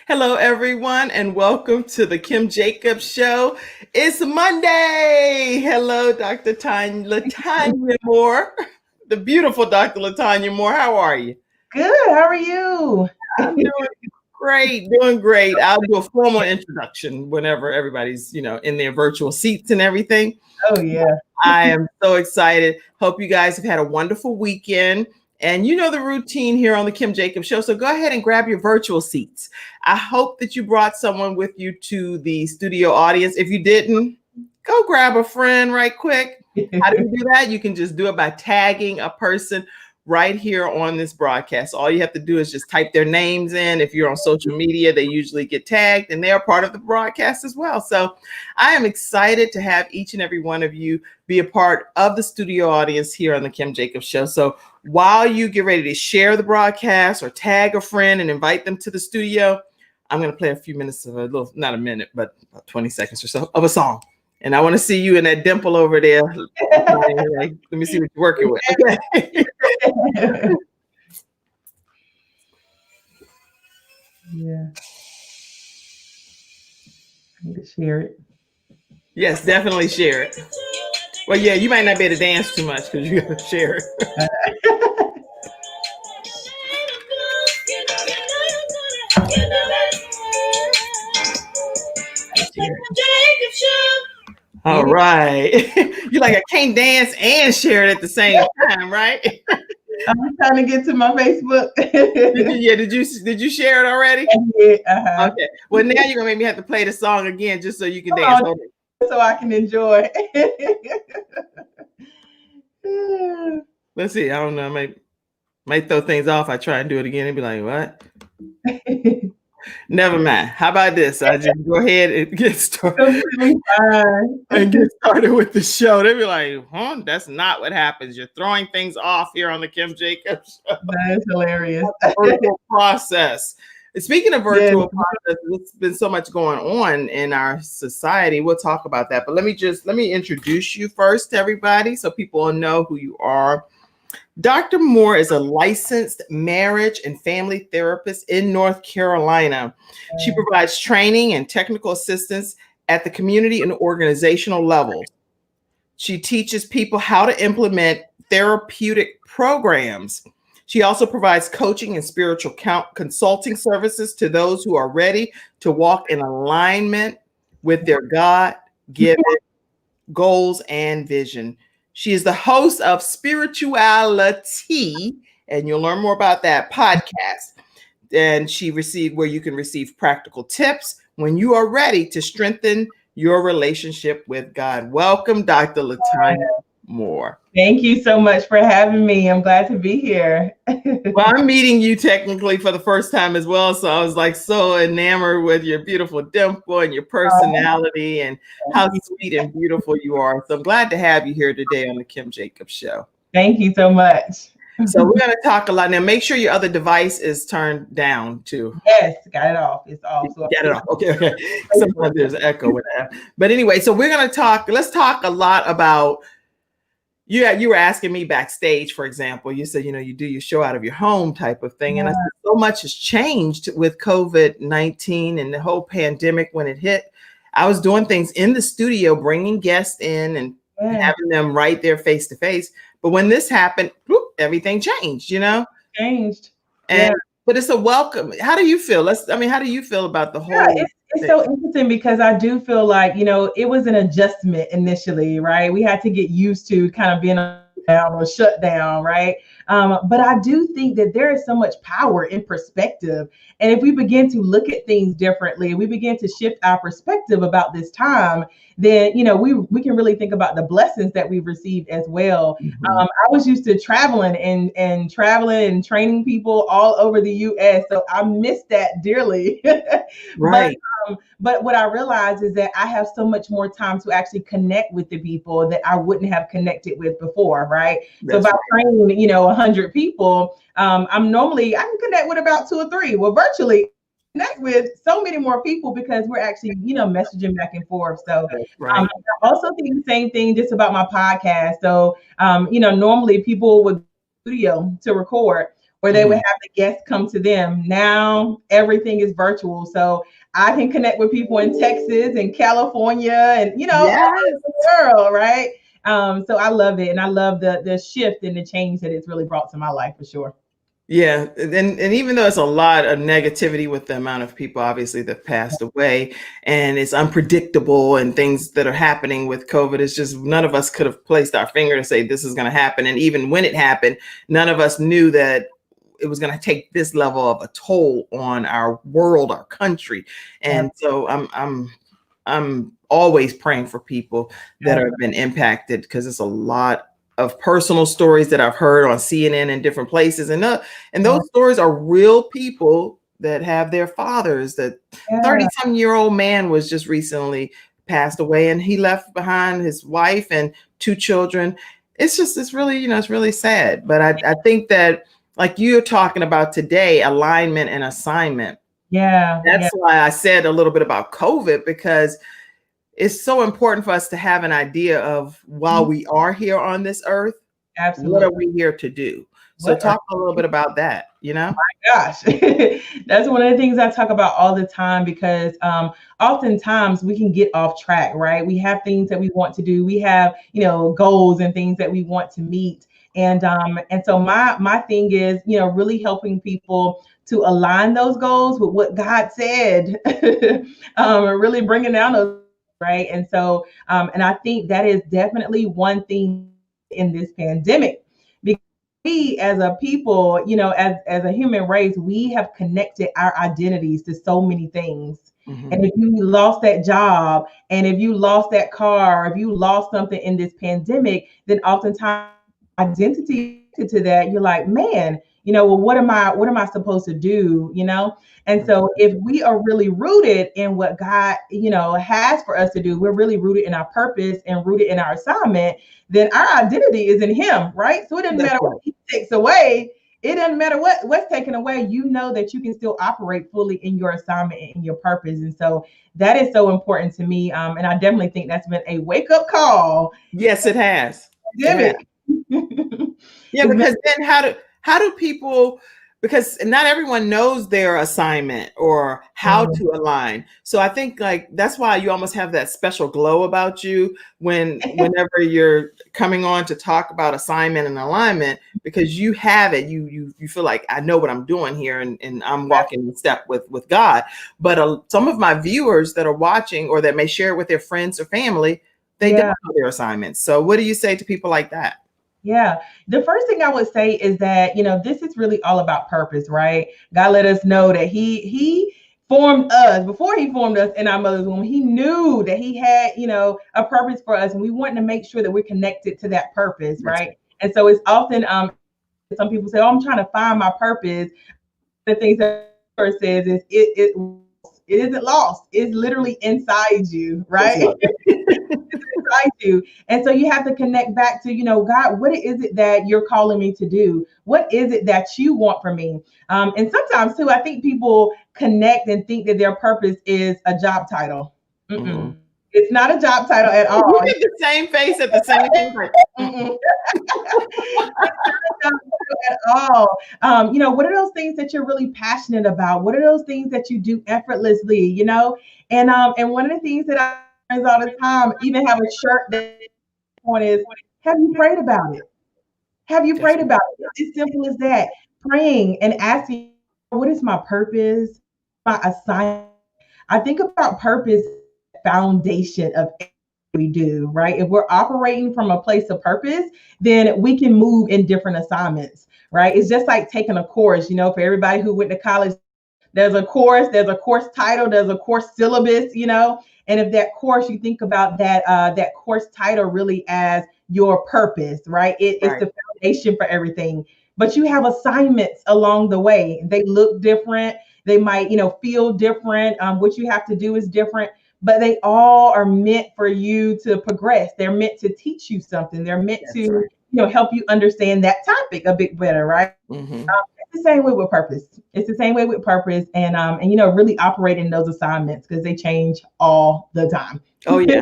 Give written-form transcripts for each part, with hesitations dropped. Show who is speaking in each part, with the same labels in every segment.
Speaker 1: Hello, everyone, and welcome to the Kim Jacobs Show. It's Monday. Hello, Dr. Latanya Moore, the beautiful Dr. Latanya Moore. How are you?
Speaker 2: Good. How are you?
Speaker 1: I'm doing great. I'll do a formal introduction whenever everybody's, in their virtual seats and everything.
Speaker 2: Oh, yeah.
Speaker 1: I am so excited. Hope you guys have had a wonderful weekend. And you know the routine here on the Kim Jacobs Show. So go ahead and grab your virtual seats. I hope that you brought someone with you to the studio audience. If you didn't, go grab a friend right quick. How do you do that? You can just do it by tagging a person right here on this broadcast. All you have to do is just type their names in. If you're on social media, they usually get tagged and they're part of the broadcast as well. So I am excited to have each and every one of you be a part of the studio audience here on the Kim Jacobs Show. So while you get ready to share the broadcast or tag a friend and invite them to the studio, I'm going to play a few minutes of not a minute, but about 20 seconds or so of a song. And I want to see you in that dimple over there. Let me see what you're working with. Okay.
Speaker 2: Yeah. I need to share it.
Speaker 1: Yes, definitely share it. Well, yeah, you might not be able to dance too much because you got to share it. All right. You're like, I can't dance and share it at the same time, right?
Speaker 2: I'm trying to get to my Facebook.
Speaker 1: Did you share it already?
Speaker 2: Yeah,
Speaker 1: Okay. Well, now you're gonna make me have to play the song again just so you can dance.
Speaker 2: So I can enjoy.
Speaker 1: Let's see. I don't know. I might throw things off. I try and do it again and be like, what? Never mind. How about this? I just go ahead and get started. And get started with the show. They'll be like, that's not what happens. You're throwing things off here on the Kim Jacobs Show.
Speaker 2: That's hilarious.
Speaker 1: Virtual process. Speaking of virtual process, there's been so much going on in our society. We'll talk about that. But let me introduce you first to everybody so people will know who you are. Dr. Moore is a licensed marriage and family therapist in North Carolina. She provides training and technical assistance at the community and organizational levels. She teaches people how to implement therapeutic programs. She also provides coaching and spiritual consulting services to those who are ready to walk in alignment with their God-given goals and vision. She is the host of Spirituality, and you'll learn more about that podcast. And where you can receive practical tips when you are ready to strengthen your relationship with God. Welcome, Dr. Latanya Moore.
Speaker 2: Thank you so much for having me. I'm glad to be here.
Speaker 1: Well, I'm meeting you technically for the first time as well. So I was like so enamored with your beautiful dimple and your personality and how sweet and beautiful you are. So I'm glad to have you here today on the Kim Jacobs Show.
Speaker 2: Thank you so much.
Speaker 1: So we're going to talk a lot. Now, make sure your other device is turned down too.
Speaker 2: Yes, got it off. It's off.
Speaker 1: So got it off. Okay. Sometimes there's an echo with that. But anyway, so we're going to let's talk a lot about, you were asking me backstage, for example, you said, you do your show out of your home type of thing. And I said, so much has changed with COVID-19 and the whole pandemic when it hit. I was doing things in the studio, bringing guests in and having them right there face to face. But when this happened, everything changed,
Speaker 2: Changed.
Speaker 1: But it's a welcome. How do you feel? How do you feel about the whole?
Speaker 2: It's so interesting because I do feel like, it was an adjustment initially, right? We had to get used to kind of being down or shut down, right? But I do think that there is so much power in perspective. And if we begin to look at things differently, we begin to shift our perspective about this time, then, we can really think about the blessings that we've received as well.
Speaker 1: Mm-hmm.
Speaker 2: I was used to traveling and training people all over the US. So I miss that dearly.
Speaker 1: Right.
Speaker 2: But what I realized is that I have so much more time to actually connect with the people that I wouldn't have connected with before, right? So by training, 100 people, I can connect with about 2 or 3. Well, virtually connect with so many more people because we're actually, messaging back and forth. So I also think the same thing just about my podcast. So, normally people would studio to record. where they would have the guests come to them. Now everything is virtual. So I can connect with people in Texas and California and, you know, all
Speaker 1: Yes.
Speaker 2: over the world, right? So I love it. And I love the shift and the change that it's really brought to my life for sure.
Speaker 1: Yeah, and even though it's a lot of negativity with the amount of people obviously that passed away, and it's unpredictable and things that are happening with COVID, it's just none of us could have placed our finger to say this is going to happen. And even when it happened, none of us knew that it was going to take this level of a toll on our world, our country. And so I'm always praying for people that have been impacted, because it's a lot of personal stories that I've heard on CNN and different places. And those stories are real people that have their fathers. That 30-some-year-old man was just recently passed away, and he left behind his wife and 2 children. It's really, it's really sad. But I think that, like you're talking about today, alignment and assignment. That's why I said a little bit about COVID, because it's so important for us to have an idea of, while we are here on this earth, what are we here to do? So talk a little bit about that,
Speaker 2: My gosh, that's one of the things I talk about all the time, because oftentimes we can get off track, right? We have things that we want to do. We have, goals and things that we want to meet. And so my thing is, really helping people to align those goals with what God said, and really bringing down those, right? And so, and I think that is definitely one thing in this pandemic, because we as a people, as a human race, we have connected our identities to so many things. And if you lost that job, and if you lost that car, if you lost something in this pandemic, then oftentimes identity to that, you're like, man, well, what am I supposed to do? And so if we are really rooted in what God, has for us to do, we're really rooted in our purpose and rooted in our assignment, then our identity is in Him, right? So it doesn't matter what He takes away. It doesn't matter what's taken away. You know that you can still operate fully in your assignment and in your purpose. And so that is so important to me. And I definitely think that's been a wake-up call.
Speaker 1: Yes, it has. Yeah, because then how do people, because not everyone knows their assignment or how to align. So I think, like, that's why you almost have that special glow about you whenever you're coming on to talk about assignment and alignment, because you have it. You feel like, I know what I'm doing here, and I'm walking in step with God. But some of my viewers that are watching, or that may share it with their friends or family, they don't know their assignments. So what do you say to people like that?
Speaker 2: Yeah. The first thing I would say is that, this is really all about purpose, right? God let us know that he formed us before He formed us in our mother's womb. He knew that He had, a purpose for us, and we wanted to make sure that we're connected to that purpose, right? And so it's often, some people say, oh, I'm trying to find my purpose. The things that the verse says is it isn't lost. It's literally inside you, right? Inside you. And so you have to connect back to, God, what is it that you're calling me to do? What is it that you want from me? And sometimes too, I think people connect and think that their purpose is a job title. It's not a job title at all.
Speaker 1: You did the same face at the same time.
Speaker 2: At all. What are those things that you're really passionate about? What are those things that you do effortlessly? And one of the things that I learn all the time, even have a shirt that one is, have you prayed about it? Have you prayed about it? It's as simple as that. Praying and asking, what is my purpose? My assignment. I think about purpose, foundation of we do, right? If we're operating from a place of purpose, then we can move in different assignments, right? It's just like taking a course, for everybody who went to college, there's a course title, there's a course syllabus, and if that course, you think about that course title really as your purpose, right? It's the foundation for everything. But you have assignments along the way. They look different. They might, feel different. What you have to do is different, but they all are meant for you to progress. They're meant to teach you something. They're meant to, help you understand that topic a bit better, right? It's the same way with purpose. It's the same way with purpose, and really operate in those assignments, because they change all the time.
Speaker 1: Oh yeah.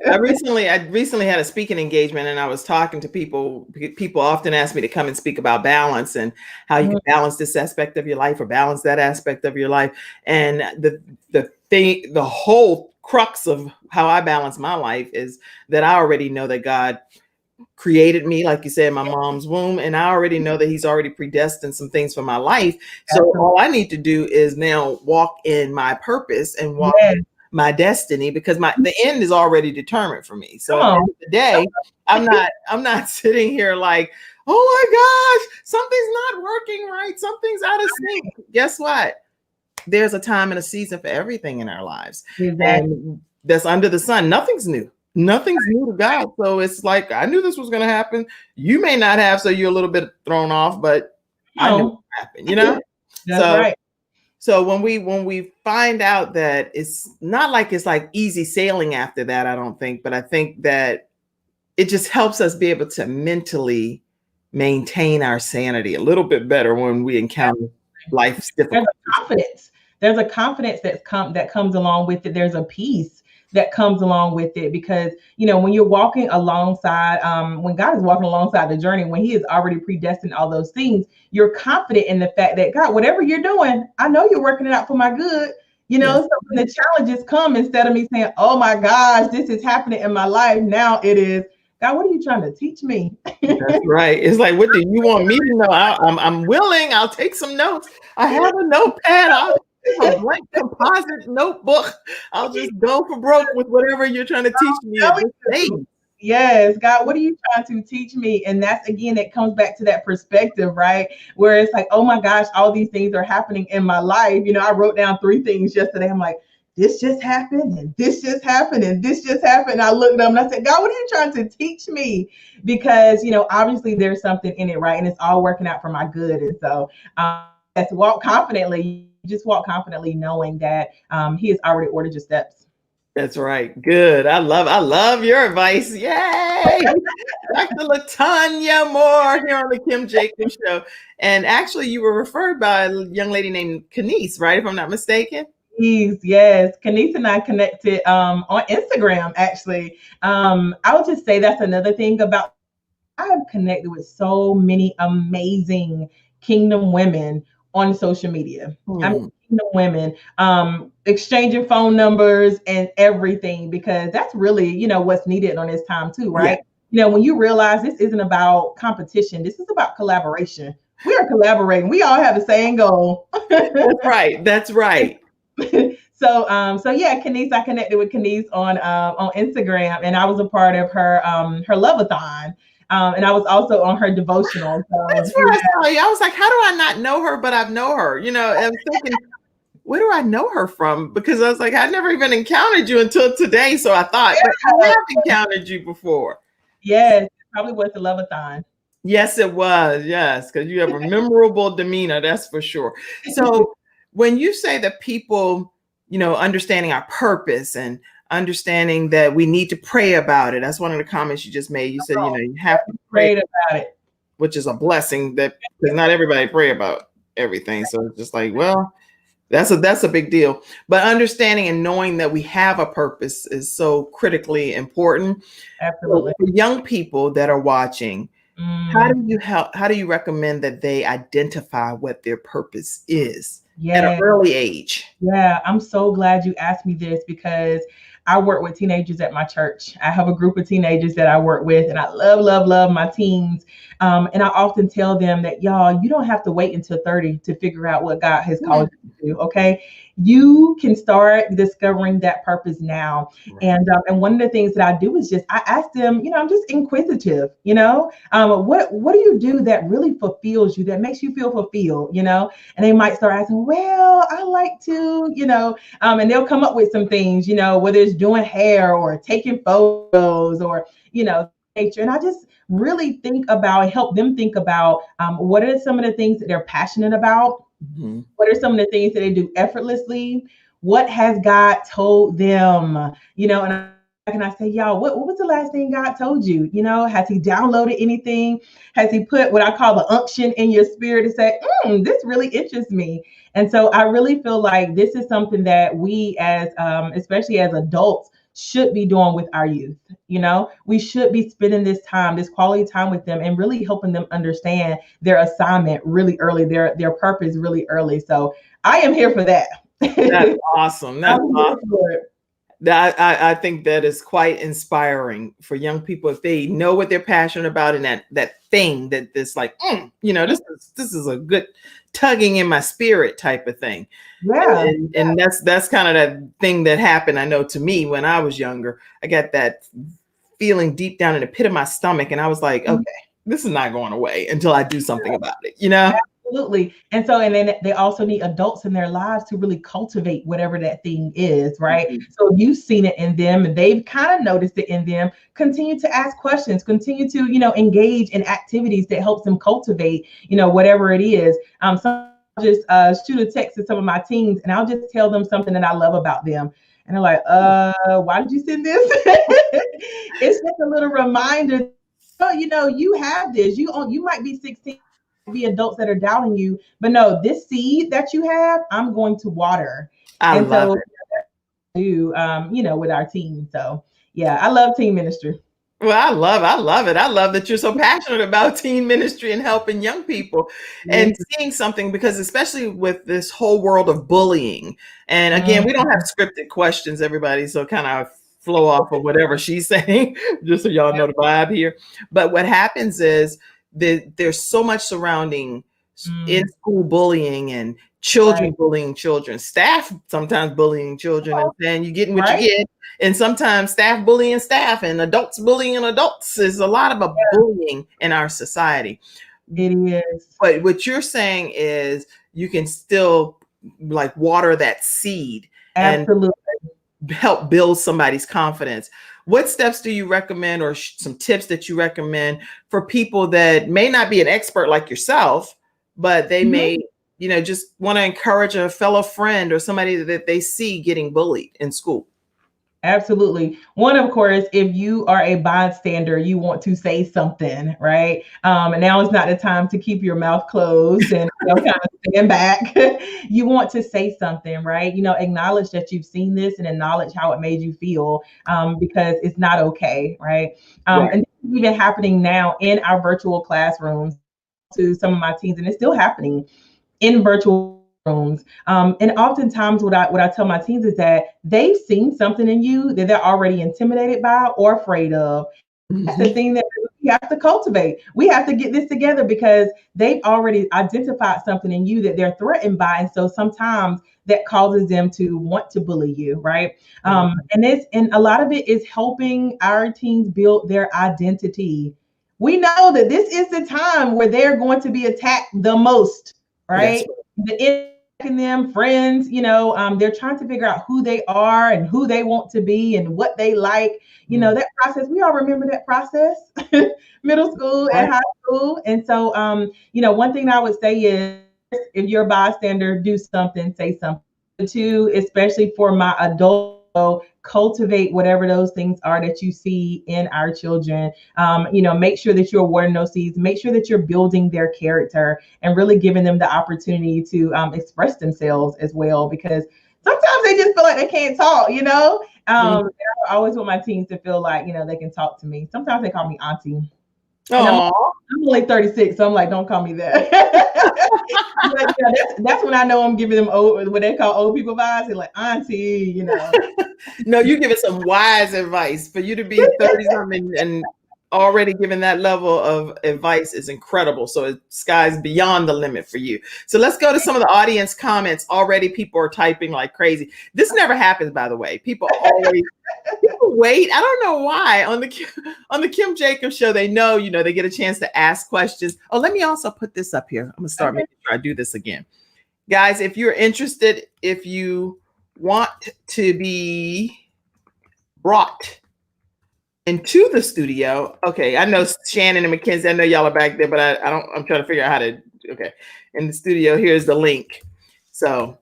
Speaker 1: I recently had a speaking engagement, and I was talking to people. People often ask me to come and speak about balance and how you can balance this aspect of your life or balance that aspect of your life. And the whole crux of how I balance my life is that I already know that God created me, like you said, in my mom's womb, and I already know that He's already predestined some things for my life. So all I need to do is now walk in my purpose and walk my destiny, because the end is already determined for me. So at the end of the day, I'm not sitting here like, oh my gosh, something's not working right, something's out of sync. Guess what? There's a time and a season for everything in our lives. And that's under the sun. Nothing's new. Nothing's new to God. So it's like, I knew this was going to happen. You may not have, so you're a little bit thrown off, but I knew it would happen, you know?
Speaker 2: That's right.
Speaker 1: So when we find out that it's not like it's like easy sailing after that, I don't think, but I think that it just helps us be able to mentally maintain our sanity a little bit better when we encounter life's difficulties.
Speaker 2: There's a confidence that comes along with it. There's a peace that comes along with it, because, you know, when you're walking alongside, when God is walking alongside the journey, when He has already predestined all those things, you're confident in the fact that, God, whatever you're doing, I know you're working it out for my good. You know, so when the challenges come, instead of me saying, oh my gosh, this is happening in my life, now it is, God, what are you trying to teach me?
Speaker 1: That's right. It's like, what do you want me to know? I'm willing. I'll take some notes. I have a notepad. A blank composite notebook. I'll just go for broke with whatever you're trying to teach me at this age.
Speaker 2: Yes, God, what are you trying to teach me? And that's, again, it comes back to that perspective, right? Where it's like, oh my gosh, all these things are happening in my life. You know, I wrote down 3 things yesterday. I'm like, this just happened, and this just happened, and this just happened. I looked up and I said, God, what are you trying to teach me? Because, you know, obviously there's something in it, right? And it's all working out for my good. And so let's walk confidently. Just walk confidently, knowing that He has already ordered your steps.
Speaker 1: That's right. Good. I love your advice. Yay! Dr. Latanya Moore here on the Kim Jacobs Show. And actually, you were referred by a young lady named Kenise, right? If I'm not mistaken.
Speaker 2: Yes. Kenise and I connected on Instagram, actually. I would just say that's another thing about, I have connected with so many amazing kingdom women on social media. I mean, kingdom women, exchanging phone numbers and everything, because that's really, you know, what's needed on this time too, right? Yeah. You know, when you realize this isn't about competition, this is about collaboration. We are collaborating. We all have the same goal.
Speaker 1: That's right. That's right.
Speaker 2: So yeah, Kenise, I connected with Kenise on Instagram, and I was a part of her love-a-thon. And I was also on her devotional. So,
Speaker 1: that's what I saw you. I was like, how do I not know her, but I know her? You know, and I'm thinking, where do I know her from? Because I was like, I never even encountered you until today. So I thought, but I have encountered you before.
Speaker 2: Yes, probably was the love-a-thon.
Speaker 1: Yes, it was. Yes, because you have a memorable demeanor, that's for sure. So when you say that people, you know, understanding our purpose and understanding that we need to pray about it. That's one of the comments you just made. You said, you know, you have to pray about it, which is a blessing, that because not everybody pray about everything. So it's just like, well, that's a big deal. But understanding and knowing that we have a purpose is so critically important.
Speaker 2: Absolutely.
Speaker 1: So for young people that are watching, how do you recommend that they identify what their purpose is at an early age?
Speaker 2: Yeah, I'm so glad you asked me this, because I work with teenagers at my church. I have a group of teenagers that I work with, and I love my teens. And I often tell them that, y'all, you don't have to wait until 30 to figure out what God has called you to do. Okay. You can start discovering that purpose now. Right. And one of the things that I do is I ask them, you know, I'm just inquisitive, you know, what do you do that really fulfills you, that makes you feel fulfilled, you know? And they might start asking, well, I like to, you know, and they'll come up with some things, you know, whether it's doing hair or taking photos or, you know, nature. And I just really help them think about what are some of the things that they're passionate about. Mm-hmm. What are some of the things that they do effortlessly? What has God told them? You know, and I say, y'all, what was the last thing God told you? You know, has He downloaded anything? Has He put what I call the unction in your spirit to say, this really interests me? And so I really feel like this is something that we, as especially as adults, should be doing with our youth. You know, we should be spending this time, this quality time with them, and really helping them understand their assignment really early, their purpose really early. So I am here for that.
Speaker 1: That's awesome. That's awesome. I think that is quite inspiring for young people if they know what they're passionate about and that thing that this like, this is a good tugging in my spirit type of thing.
Speaker 2: Yeah.
Speaker 1: And that's kind of that thing that happened. I know to me when I was younger, I got that feeling deep down in the pit of my stomach. And I was like, okay, this is not going away until I do something about it,
Speaker 2: Absolutely. And then they also need adults in their lives to really cultivate whatever that thing is, right? Mm-hmm. So you've seen it in them and they've kind of noticed it in them. Continue to ask questions, continue to, engage in activities that helps them cultivate, whatever it is. So I'll just shoot a text to some of my teens and I'll just tell them something that I love about them. And they're like, why did you send this? It's just a little reminder, you have this, you might be 16, be adults that are doubting you, but no, this seed that you have, I'm going to water.
Speaker 1: I love it.
Speaker 2: With our team. So yeah, I love teen ministry.
Speaker 1: Well, I love it. I love that you're so passionate about teen ministry and helping young people and seeing something, because especially with this whole world of bullying. And again, we don't have scripted questions, everybody. So kind of flow off of whatever she's saying, just so y'all know the vibe here. But what happens is there's so much surrounding in school bullying and children bullying children, staff sometimes bullying children, and then you getting what you get. And sometimes staff bullying staff and adults bullying adults. There's a lot of bullying in our society.
Speaker 2: It is.
Speaker 1: But what you're saying is you can still like water that seed.
Speaker 2: Absolutely.
Speaker 1: And help build somebody's confidence. What steps do you recommend, or some tips that you recommend for people that may not be an expert like yourself, but they may, just want to encourage a fellow friend or somebody that they see getting bullied in school?
Speaker 2: Absolutely. One, of course, if you are a bystander, you want to say something, right? And now is not the time to keep your mouth closed and kind of stand back. You want to say something, right? Acknowledge that you've seen this and acknowledge how it made you feel, because it's not okay, right? And this is even happening now in our virtual classrooms to some of my teens, and it's still happening in virtual rooms. And oftentimes what I tell my teens is that they've seen something in you that they're already intimidated by or afraid of. That's the thing that we have to cultivate. We have to get this together because they've already identified something in you that they're threatened by. And so sometimes that causes them to want to bully you, right? And a lot of it is helping our teens build their identity. We know that this is the time where they're going to be attacked the most, right? Them friends, they're trying to figure out who they are and who they want to be and what they like. That process, we all remember that process, middle school and high school. And so, one thing I would say is, if you're a bystander, do something, say something. Two, especially for my adult, cultivate whatever those things are that you see in our children. Make sure that you're watering those seeds, make sure that you're building their character and really giving them the opportunity to express themselves as well, because sometimes they just feel like they can't talk, I always want my teens to feel like, they can talk to me. Sometimes they call me auntie. I'm only 36, so I'm like, don't call me that. But, that's when I know I'm giving them what they call old people vibes. They're like, auntie,
Speaker 1: No, you're giving some wise advice. For you to be 30-something and already giving that level of advice is incredible. So sky's beyond the limit for you. So let's go to some of the audience comments. Already people are typing like crazy. This never happens, by the way. People wait. I don't know why on the Kim Jacobs show, they know, they get a chance to ask questions. Oh, let me also put this up here. I'm gonna start making sure I do this again. Guys, if you're interested, if you want to be brought into the studio. Okay, I know Shannon and Mackenzie, I know y'all are back there, but I'm trying to figure out how to, in the studio, here's the link. So,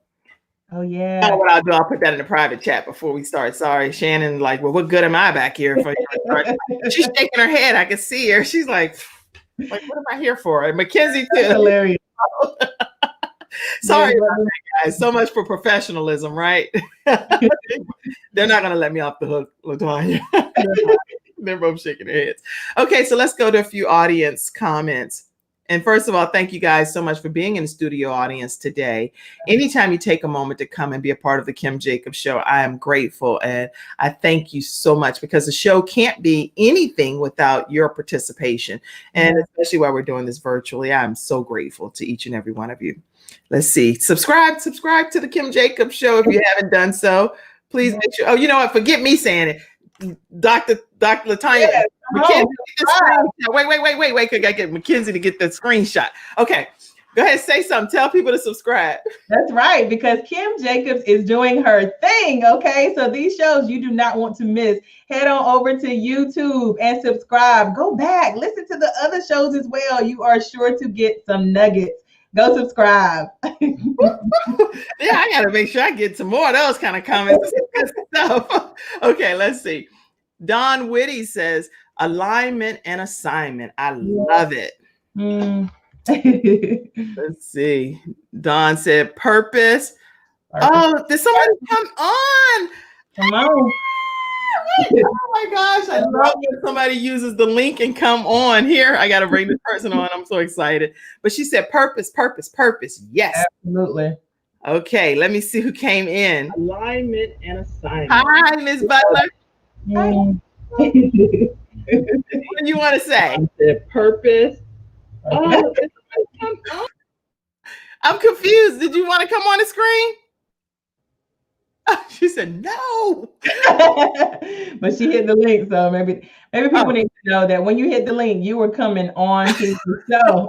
Speaker 1: what I'll do, I'll put that in the private chat before we start. Sorry, Shannon, like, well, what good am I back here for? She's shaking her head, I can see her. She's like, what am I here for? And Mackenzie too.
Speaker 2: That's hilarious.
Speaker 1: Sorry about right, so much for professionalism, right? They're not going to let me off the hook, LaTanya. They're both shaking their heads. Okay, so let's go to a few audience comments. And first of all, thank you guys so much for being in the studio audience today. Anytime you take a moment to come and be a part of the Kim Jacobs Show, I am grateful. And I thank you so much, because the show can't be anything without your participation. And especially while we're doing this virtually, I'm so grateful to each and every one of you. Let's see. Subscribe to the Kim Jacobs Show if you haven't done so. Please make sure. Oh, you know what? Forget me saying it. Dr. LaTanya.
Speaker 2: Yes.
Speaker 1: Mackenzie, wait. I gotta get Mackenzie to get the screenshot. Okay. Go ahead, say something. Tell people to subscribe.
Speaker 2: That's right, because Kim Jacobs is doing her thing. Okay. So these shows you do not want to miss. Head on over to YouTube and subscribe. Go back, listen to the other shows as well. You are sure to get some nuggets. Go subscribe.
Speaker 1: Yeah, I gotta make sure I get some more of those kind of comments. Stuff. Okay, let's see. Don Whitty says alignment and assignment. I love it. Let's see. Don said purpose. Oh, did somebody come on?
Speaker 2: Come on.
Speaker 1: Oh my gosh, I love when somebody uses the link and come on here. I got to bring this person on. I'm so excited. But she said purpose. Yes.
Speaker 2: Absolutely.
Speaker 1: Okay, let me see who came in.
Speaker 3: Alignment and assignment.
Speaker 1: Hi, Ms. Butler. What do you want to say?
Speaker 3: The purpose. Oh,
Speaker 1: I'm confused. Did you want to come on the screen? She said no.
Speaker 2: But she hit the link, so maybe people need to know that when you hit the link, you were coming on to the show.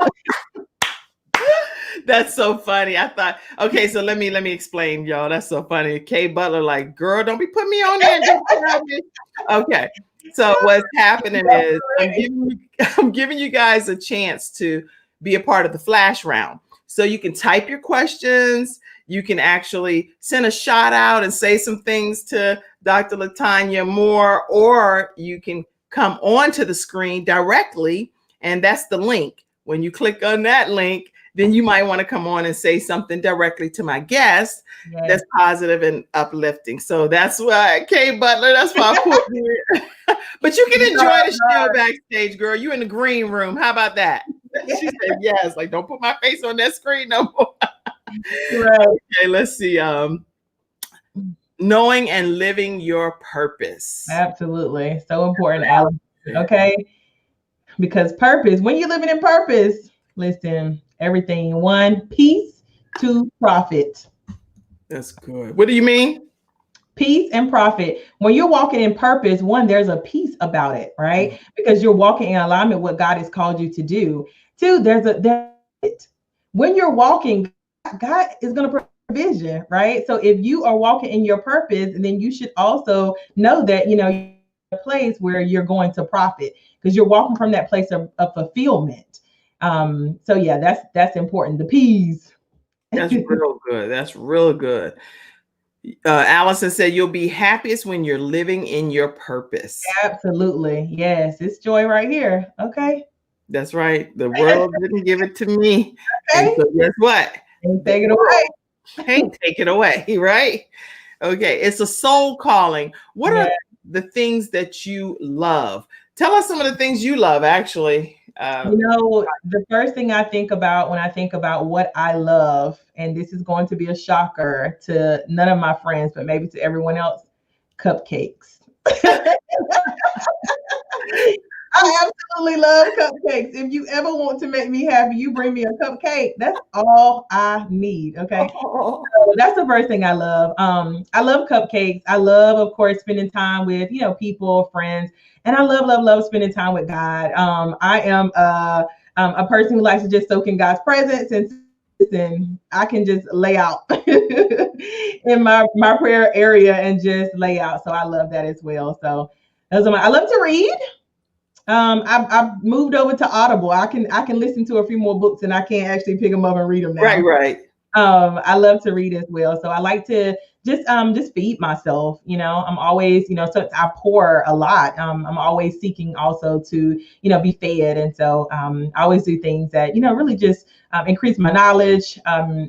Speaker 1: That's so funny. I thought, okay, so let me explain, y'all. That's so funny. Kay Butler, like, girl, don't be putting me on there. Okay, so what's happening is I'm giving you guys a chance to be a part of the flash round. So you can type your questions. You can actually send a shout out and say some things to Dr. LaTanya Moore, or you can come onto the screen directly, and that's the link. When you click on that link, then you might want to come on and say something directly to my guest that's positive and uplifting. So that's why, Kay Butler, that's why I put you in. But you can enjoy the show backstage, girl. You in the green room. How about that? She said yes. Like, don't put my face on that screen no more. Right. Okay, let's see. Knowing and living your purpose.
Speaker 2: Absolutely. So important, Alex. Okay. Because purpose, when you're living in purpose, listen, everything. 1, peace. 2, profit.
Speaker 1: That's good. What do you mean?
Speaker 2: Peace and profit. When you're walking in purpose, 1, there's a peace about it, right? Because you're walking in alignment with what God has called you to do. 2, when you're walking, God is going to provision, right? So if you are walking in your purpose, then you should also know that, you're in a place where you're going to profit, because you're walking from that place of fulfillment. So yeah, that's important. The P's.
Speaker 1: That's real good. That's real good. Allison said you'll be happiest when you're living in your purpose.
Speaker 2: Absolutely. Yes. It's joy right here. Okay.
Speaker 1: That's right. The world didn't give it to me. Okay. And so guess what?
Speaker 2: Can't take it away.
Speaker 1: Can't take it away, right? Okay. It's a soul calling. What are the things that you love? Tell us some of the things you love, actually.
Speaker 2: The first thing I think about when I think about what I love, and this is going to be a shocker to none of my friends, but maybe to everyone else, cupcakes. I absolutely love cupcakes. If you ever want to make me happy, you bring me a cupcake. That's all I need. Okay. So that's the first thing I love. I love cupcakes. I love, of course, spending time with, people, friends. And I love spending time with God. I am a person who likes to just soak in God's presence, and I can just lay out in my prayer area and just lay out. So I love that as well. So I love to read. I've moved over to Audible. I can listen to a few more books, and I can't actually pick them up and read them now.
Speaker 1: Right.
Speaker 2: I love to read as well. So I like to just feed myself. I'm always, so I pour a lot. I'm always seeking also to, be fed. And so I always do things that, really just increase my knowledge,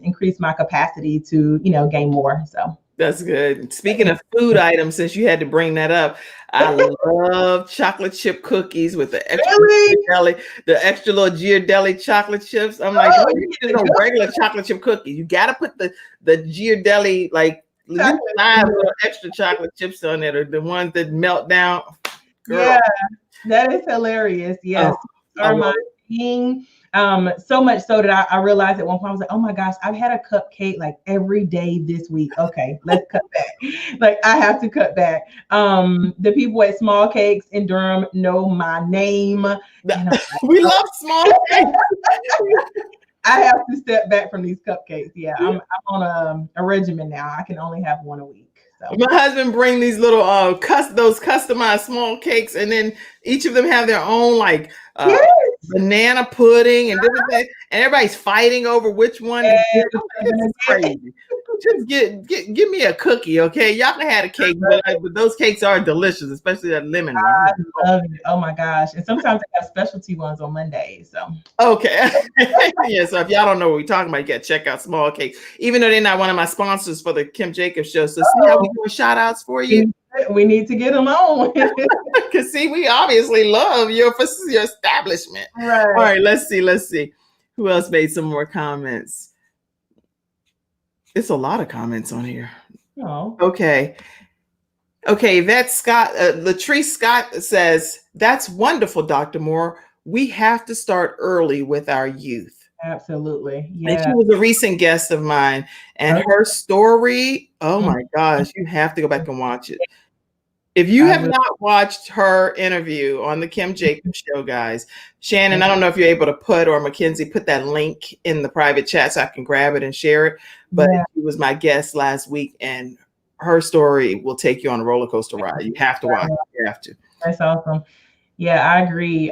Speaker 2: increase my capacity to, gain more. So.
Speaker 1: That's good. Speaking of food items, since you had to bring that up, I love chocolate chip cookies with the extra Ghirardelli, the extra little Ghirardelli chocolate chips. I'm like, oh, you need no regular chocolate chip cookie. You got to put the Ghirardelli, like, 5 little extra chocolate chips on it, or the ones that melt down. Girl.
Speaker 2: Yeah, that is hilarious. Yes, are my king. So much so that I realized at one point I was like, oh my gosh, I've had a cupcake like every day this week. Okay, let's cut back. Like I have to cut back. The people at Small Cakes in Durham know my name.
Speaker 1: We love small cakes.
Speaker 2: I have to step back from these cupcakes. Yeah, I'm on a regimen now. I can only have one a week. So.
Speaker 1: My husband bring these little those customized small cakes, and then each of them have their own like banana pudding and different things, and everybody's fighting over which one. It's crazy. Just give me a cookie, okay? Y'all can have a cake, but those cakes are delicious, especially that lemon one.
Speaker 2: I love it. Oh my gosh! And sometimes they have specialty ones on Mondays. So
Speaker 1: okay, yeah. So if y'all don't know what we're talking about, you got to check out Small Cakes. Even though they're not one of my sponsors for the Kim Jacobs Show, so see how we doing shout outs for you.
Speaker 2: We need to get them on.
Speaker 1: Because see, we obviously love your establishment.
Speaker 2: Right.
Speaker 1: All right, let's see. Who else made some more comments? It's a lot of comments on here.
Speaker 2: Oh.
Speaker 1: Okay, that's Scott. Latrice Scott says, that's wonderful, Dr. Moore. We have to start early with our youth.
Speaker 2: Absolutely. Yeah.
Speaker 1: And she was a recent guest of mine. And her story, oh my gosh, you have to go back and watch it. If you have not watched her interview on the Kim Jacobs Show, guys, Shannon, I don't know if you're able to put, or Mackenzie, put that link in the private chat so I can grab it and share it. But she was my guest last week, and her story will take you on a roller coaster ride. You have to watch it. You have to.
Speaker 2: That's awesome. Yeah, I agree.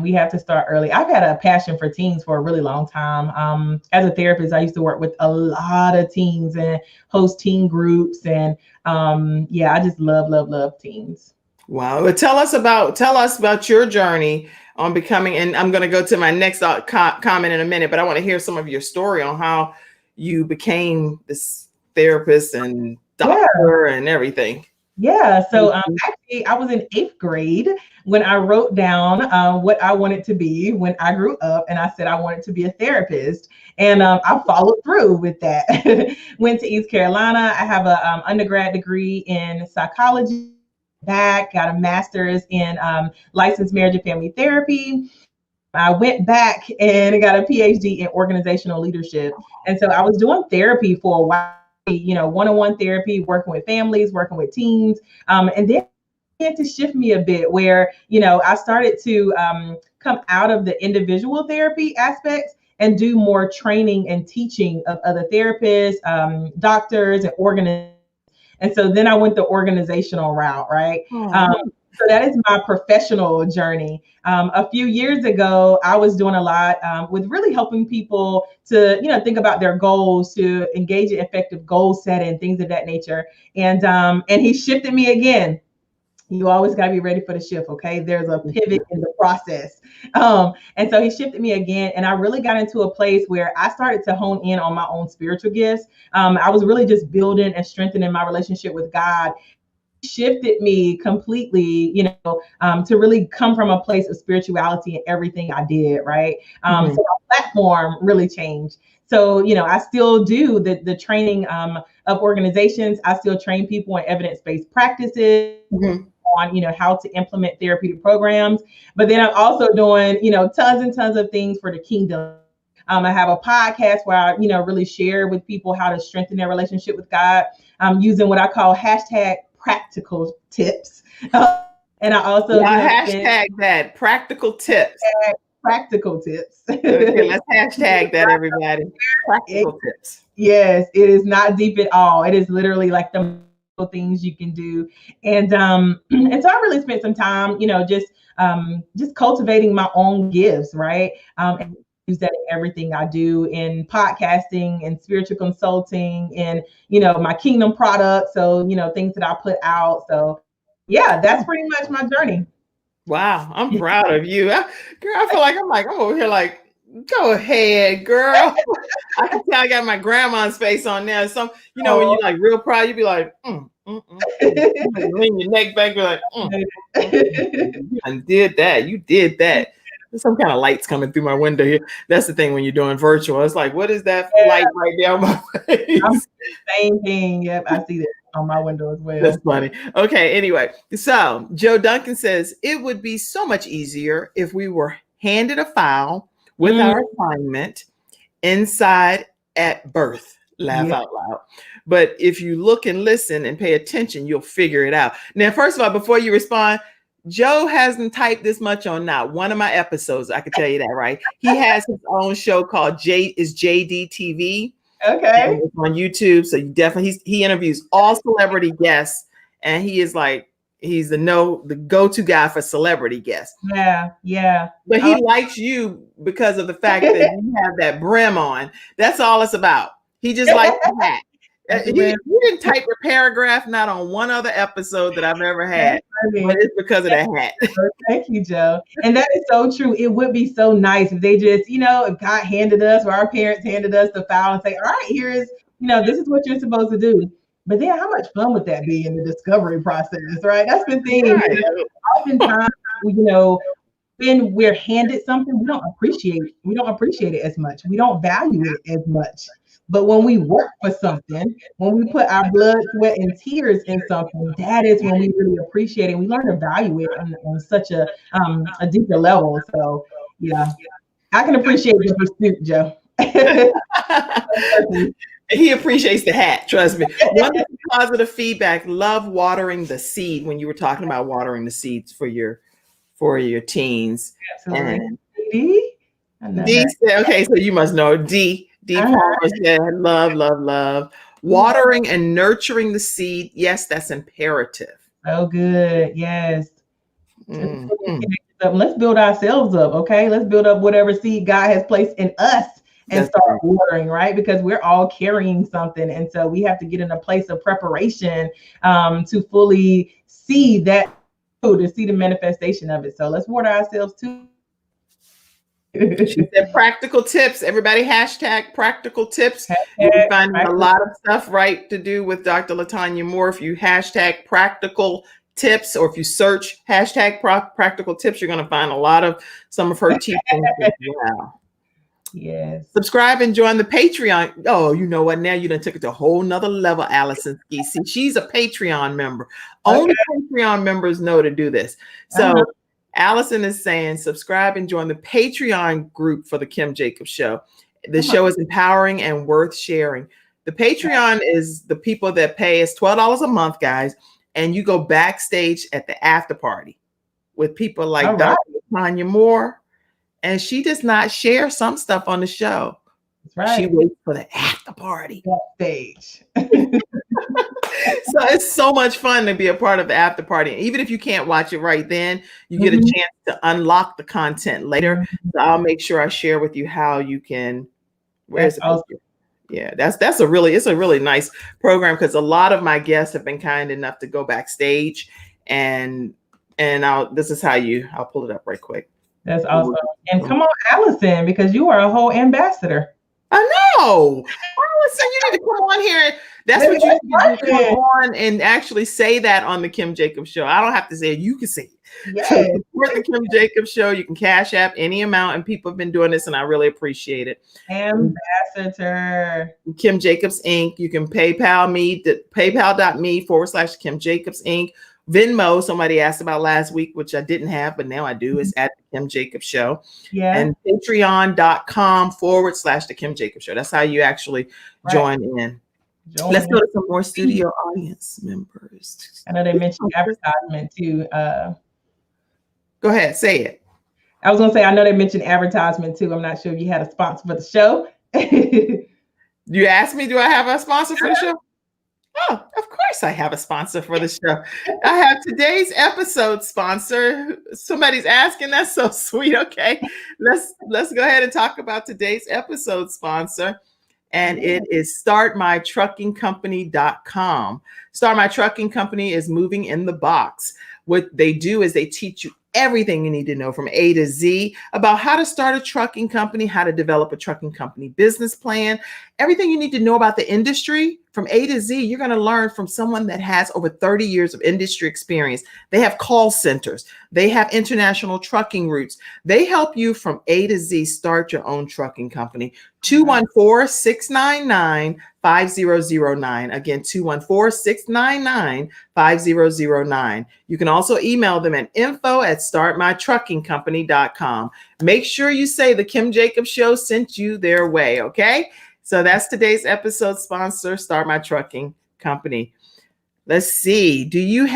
Speaker 2: We have to start early. I've had a passion for teens for a really long time. As a therapist, I used to work with a lot of teens and host teen groups. And I just love teens.
Speaker 1: Wow. Well, tell us about your journey on becoming, and I'm going to go to my next comment in a minute, but I want to hear some of your story on how you became this therapist and doctor and everything.
Speaker 2: Yeah. So actually, I was in 8th grade when I wrote down what I wanted to be when I grew up. And I said I wanted to be a therapist. And I followed through with that. Went to East Carolina. I have an undergrad degree in psychology. Got a master's in licensed marriage and family therapy. I went back and got a PhD in organizational leadership. And so I was doing therapy for a while. One-on-one therapy, working with families, working with teens. And then it began to shift me a bit where, I started to come out of the individual therapy aspects and do more training and teaching of other therapists, doctors, and organizations. And so then I went the organizational route, right? So that is my professional journey. A few years ago, I was doing a lot with really helping people to, think about their goals, to engage in effective goal setting, things of that nature. And he shifted me again. You always got to be ready for the shift. Okay. There's a pivot in the process. And so he shifted me again. And I really got into a place where I started to hone in on my own spiritual gifts. I was really just building and strengthening my relationship with God. Shifted me completely, to really come from a place of spirituality in everything I did, right? So my platform really changed. So, I still do the training of organizations. I still train people in evidence-based practices on, how to implement therapeutic programs. But then I'm also doing, tons and tons of things for the kingdom. I have a podcast where I, really share with people how to strengthen their relationship with God, using what I call #practical tips. And I also
Speaker 1: hashtag that practical tips.
Speaker 2: Practical tips.
Speaker 1: Okay, let's hashtag that, everybody. Practical tips.
Speaker 2: Yes, it is not deep at all. It is literally like the things you can do. And so I really spent some time, just cultivating my own gifts, right? And use that in everything I do, in podcasting and spiritual consulting and, you know, my kingdom products. So, you know, things that I put out. So yeah, that's pretty much my journey.
Speaker 1: Wow, I'm proud of you. Girl, I feel like I'm over here like, go ahead, girl. I can tell I got my grandma's face on there. Some, you know, when you're like real proud, you be like, lean your neck back, be like, you did that. You did that. There's some kind of lights coming through my window here. That's the thing when you're doing virtual. It's like, what is that light right there on my face?
Speaker 2: Same thing. Yep, I see that on my window as well.
Speaker 1: That's funny. Okay, anyway. So Joe Duncan says, it would be so much easier if we were handed a file with our assignment inside at birth. Laugh out loud. But if you look and listen and pay attention, you'll figure it out. Now, first of all, before you respond, Joe hasn't typed this much on not one of my episodes. I can tell you that, right? He has his own show called JD TV.
Speaker 2: Okay.
Speaker 1: It's on YouTube. So you definitely, he interviews all celebrity guests, and he is like, he's the go-to guy for celebrity guests.
Speaker 2: Yeah.
Speaker 1: But he likes you because of the fact that you have that brim on. That's all it's about. He just likes the hat. He didn't type a paragraph, not on one other episode that I've ever had. But it's because of that hat.
Speaker 2: Thank you, Joe. And that is so true. It would be so nice if they just, you know, if God handed us or our parents handed us the file and say, all right, here is, you know, this is what you're supposed to do. But then how much fun would that be in the discovery process, right? That's the thing. Right. Oftentimes, you know, when we're handed something, we don't appreciate it as much. We don't value it as much. But when we work for something, when we put our blood, sweat, and tears in something, that is when we really appreciate it. We learn to value it on such a deeper level. So yeah, I can appreciate your pursuit, Joe.
Speaker 1: He appreciates the hat. Trust me. One positive feedback. Love watering the seed. When you were talking about watering the seeds for your teens.
Speaker 2: Absolutely.
Speaker 1: And D said, okay, so you must know D Palmer said, love. Watering and nurturing the seed. Yes, that's imperative.
Speaker 2: Oh, good. Yes. Let's build ourselves up. Okay. Let's build up whatever seed God has placed in us and start watering, right? Because we're all carrying something. And so we have to get in a place of preparation to fully see that, to see the manifestation of it. So let's water ourselves too.
Speaker 1: She said practical tips. Everybody hashtag practical tips. You can find a lot of stuff right to do with Dr. LaTanya Moore. If you hashtag practical tips, or if you search hashtag practical tips, you're going to find a lot of some of her teachings as well.
Speaker 2: Yes.
Speaker 1: Subscribe and join the Patreon. Oh, you know what? Now you done took it to a whole nother level, Allison. See, she's a Patreon member. Only Patreon members know to do this. So Allison is saying, subscribe and join the Patreon group for the Kim Jacobs Show. The show is empowering and worth sharing. The Patreon is the people that pay us $12 a month, guys. And you go backstage at the after party with people like Dr. Tanya Moore. And she does not share some stuff on the show.
Speaker 2: That's right.
Speaker 1: She waits for the after party.
Speaker 2: Backstage.
Speaker 1: So it's so much fun to be a part of the after party. Even if you can't watch it right then, you get a chance to unlock the content later. So I'll make sure I share with you how you can. Where's it? Yeah, it's a really nice program, because a lot of my guests have been kind enough to go backstage, and this is how I'll pull it up right quick.
Speaker 2: That's awesome. And come on, Allison, because you are a whole ambassador.
Speaker 1: I know. Allison, you need to come on here. That's what you need to come on and actually say that on the Kim Jacobs Show. I don't have to say it. You can say it.
Speaker 2: Yes.
Speaker 1: So support the Kim Jacobs Show. You can cash app any amount, and people have been doing this, and I really appreciate it.
Speaker 2: Ambassador.
Speaker 1: Kim Jacobs Inc. You can PayPal me, paypal.me/Kim Jacobs Inc. Venmo, somebody asked about last week, which I didn't have, but now I do. It's at the Kim Jacobs Show.
Speaker 2: Yeah.
Speaker 1: And patreon.com/the Kim Jacobs Show. That's how you actually join in. Let's go to some more studio audience members.
Speaker 2: I know they mentioned advertisement too.
Speaker 1: Go ahead, say it.
Speaker 2: I was going to say, I know they mentioned advertisement too. I'm not sure if you had a sponsor for the show.
Speaker 1: You asked me, do I have a sponsor for the show? Oh, of course I have a sponsor for the show. I have today's episode sponsor. Somebody's asking. That's so sweet. Okay, let's go ahead and talk about today's episode sponsor. And it is startmytruckingcompany.com. Start My Trucking Company is moving in the box. What they do is they teach you everything you need to know from A to Z about how to start a trucking company, how to develop a trucking company business plan, everything you need to know about the industry from A to Z. You're going to learn from someone that has over 30 years of industry experience. They have call centers. They have international trucking routes. They help you from A to Z start your own trucking company. 214-699-5009. Again, 214-699-5009. You can also email them at info@startmytruckingcompany.com. Make sure you say the Kim Jacobs Show sent you their way, okay? So that's today's episode sponsor, Start My Trucking Company. Let's see. Do you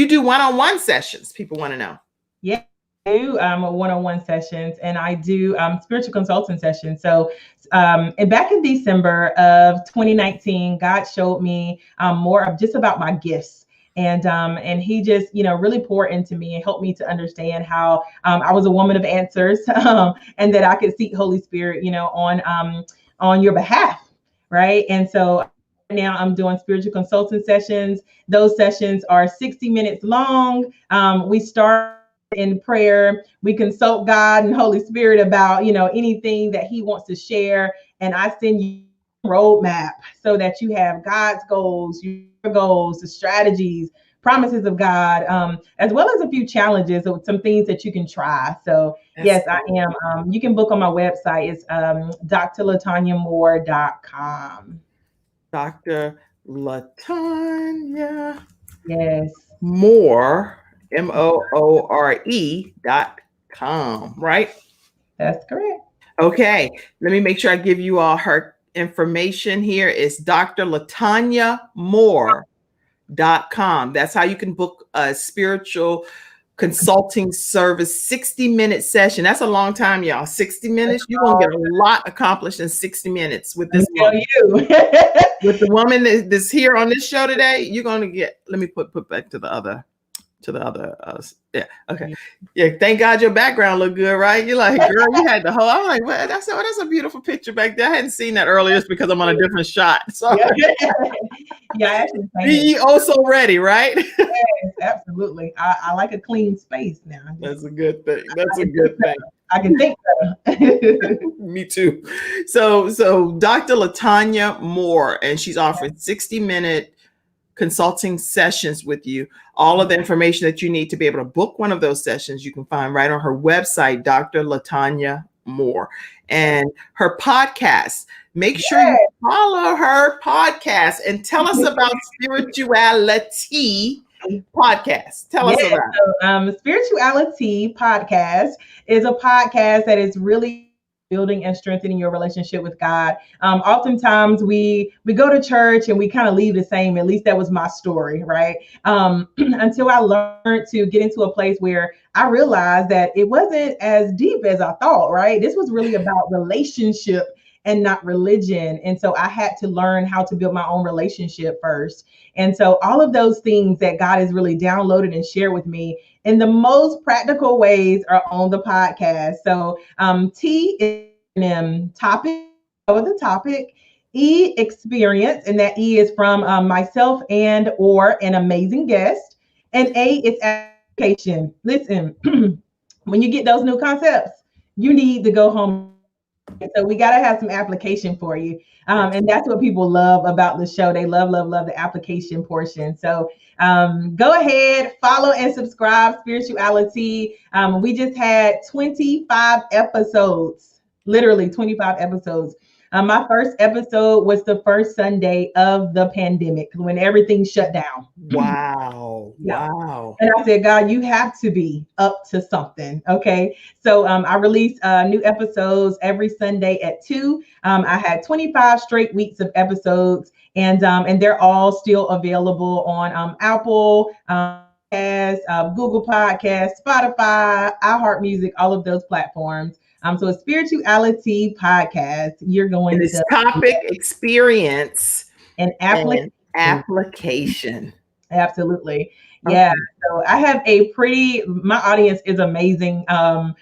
Speaker 1: do one-on-one sessions? People want to know.
Speaker 2: Yeah. I do one-on-one sessions, and I do spiritual consulting sessions. So and back in December of 2019, God showed me more of just about my gifts. And he just, really poured into me and helped me to understand how I was a woman of answers and that I could seek Holy Spirit, on your behalf. Right. And so now I'm doing spiritual consulting sessions. Those sessions are 60 minutes long. We start in prayer. We consult God and Holy Spirit about, anything that he wants to share. And I send you a roadmap so that you have God's goals, your goals, the strategies, promises of God, as well as a few challenges of some things that you can try. So yes, I am. You can book on my website. It's drlatanyamore.com.
Speaker 1: Dr. Latanya.
Speaker 2: Yes.
Speaker 1: Moore, MOORE.com, right?
Speaker 2: That's correct.
Speaker 1: Okay, let me make sure I give you all her information here. It's drlatanyamore.com. That's how you can book a spiritual consulting service, 60-minute session. That's a long time, y'all. 60 minutes. You're going to get a lot accomplished in 60 minutes with this woman. With the woman that's here on this show today, you're going to get, let me put back to the other. Yeah. Okay. Yeah. Thank God your background looked good, right? You're like, girl, you had the whole. I'm like, well, that's a beautiful picture back there. I hadn't seen that earlier. It's because I'm on a different shot. So
Speaker 2: yeah, actually.
Speaker 1: Be also ready, right?
Speaker 2: Yes, absolutely. I like a clean space now.
Speaker 1: That's a good thing. That's a good thing.
Speaker 2: I can think better.
Speaker 1: Me too. So Dr. Latanya Moore, and she's offering 60-minute consulting sessions with you. All of the information that you need to be able to book one of those sessions, you can find right on her website, Dr. Latanya Moore, and her podcast. Make sure you follow her podcast and tell us about Spirituality Podcast. Tell us about it.
Speaker 2: Spirituality Podcast is a podcast that is really building and strengthening your relationship with God. Oftentimes we go to church and we kind of leave the same. At least that was my story, right? Until I learned to get into a place where I realized that it wasn't as deep as I thought, right? This was really about relationship and not religion. And so I had to learn how to build my own relationship first. And so all of those things that God has really downloaded and shared with me in the most practical ways are on the podcast. So T is topic, or the topic, E, experience, and that E is from myself and or an amazing guest, and A is application. Listen, when you get those new concepts, you need to go home. So we got to have some application for you. And that's what people love about the show. They love the application portion. So go ahead, follow and subscribe Spirituality. We just had 25 episodes, literally 25 episodes. My first episode was the first Sunday of the pandemic when everything shut down.
Speaker 1: Wow.
Speaker 2: Yeah.
Speaker 1: Wow.
Speaker 2: And I said, God, you have to be up to something. Okay. So I release new episodes every Sunday at 2. I had 25 straight weeks of episodes, and they're all still available on Apple, Google Podcasts, Spotify, iHeartMusic, all of those platforms. So a Spirituality Podcast, you're going
Speaker 1: and it's topic, experience,
Speaker 2: and application.
Speaker 1: application.
Speaker 2: Absolutely. Yeah.
Speaker 1: Okay.
Speaker 2: So I have my audience is amazing. I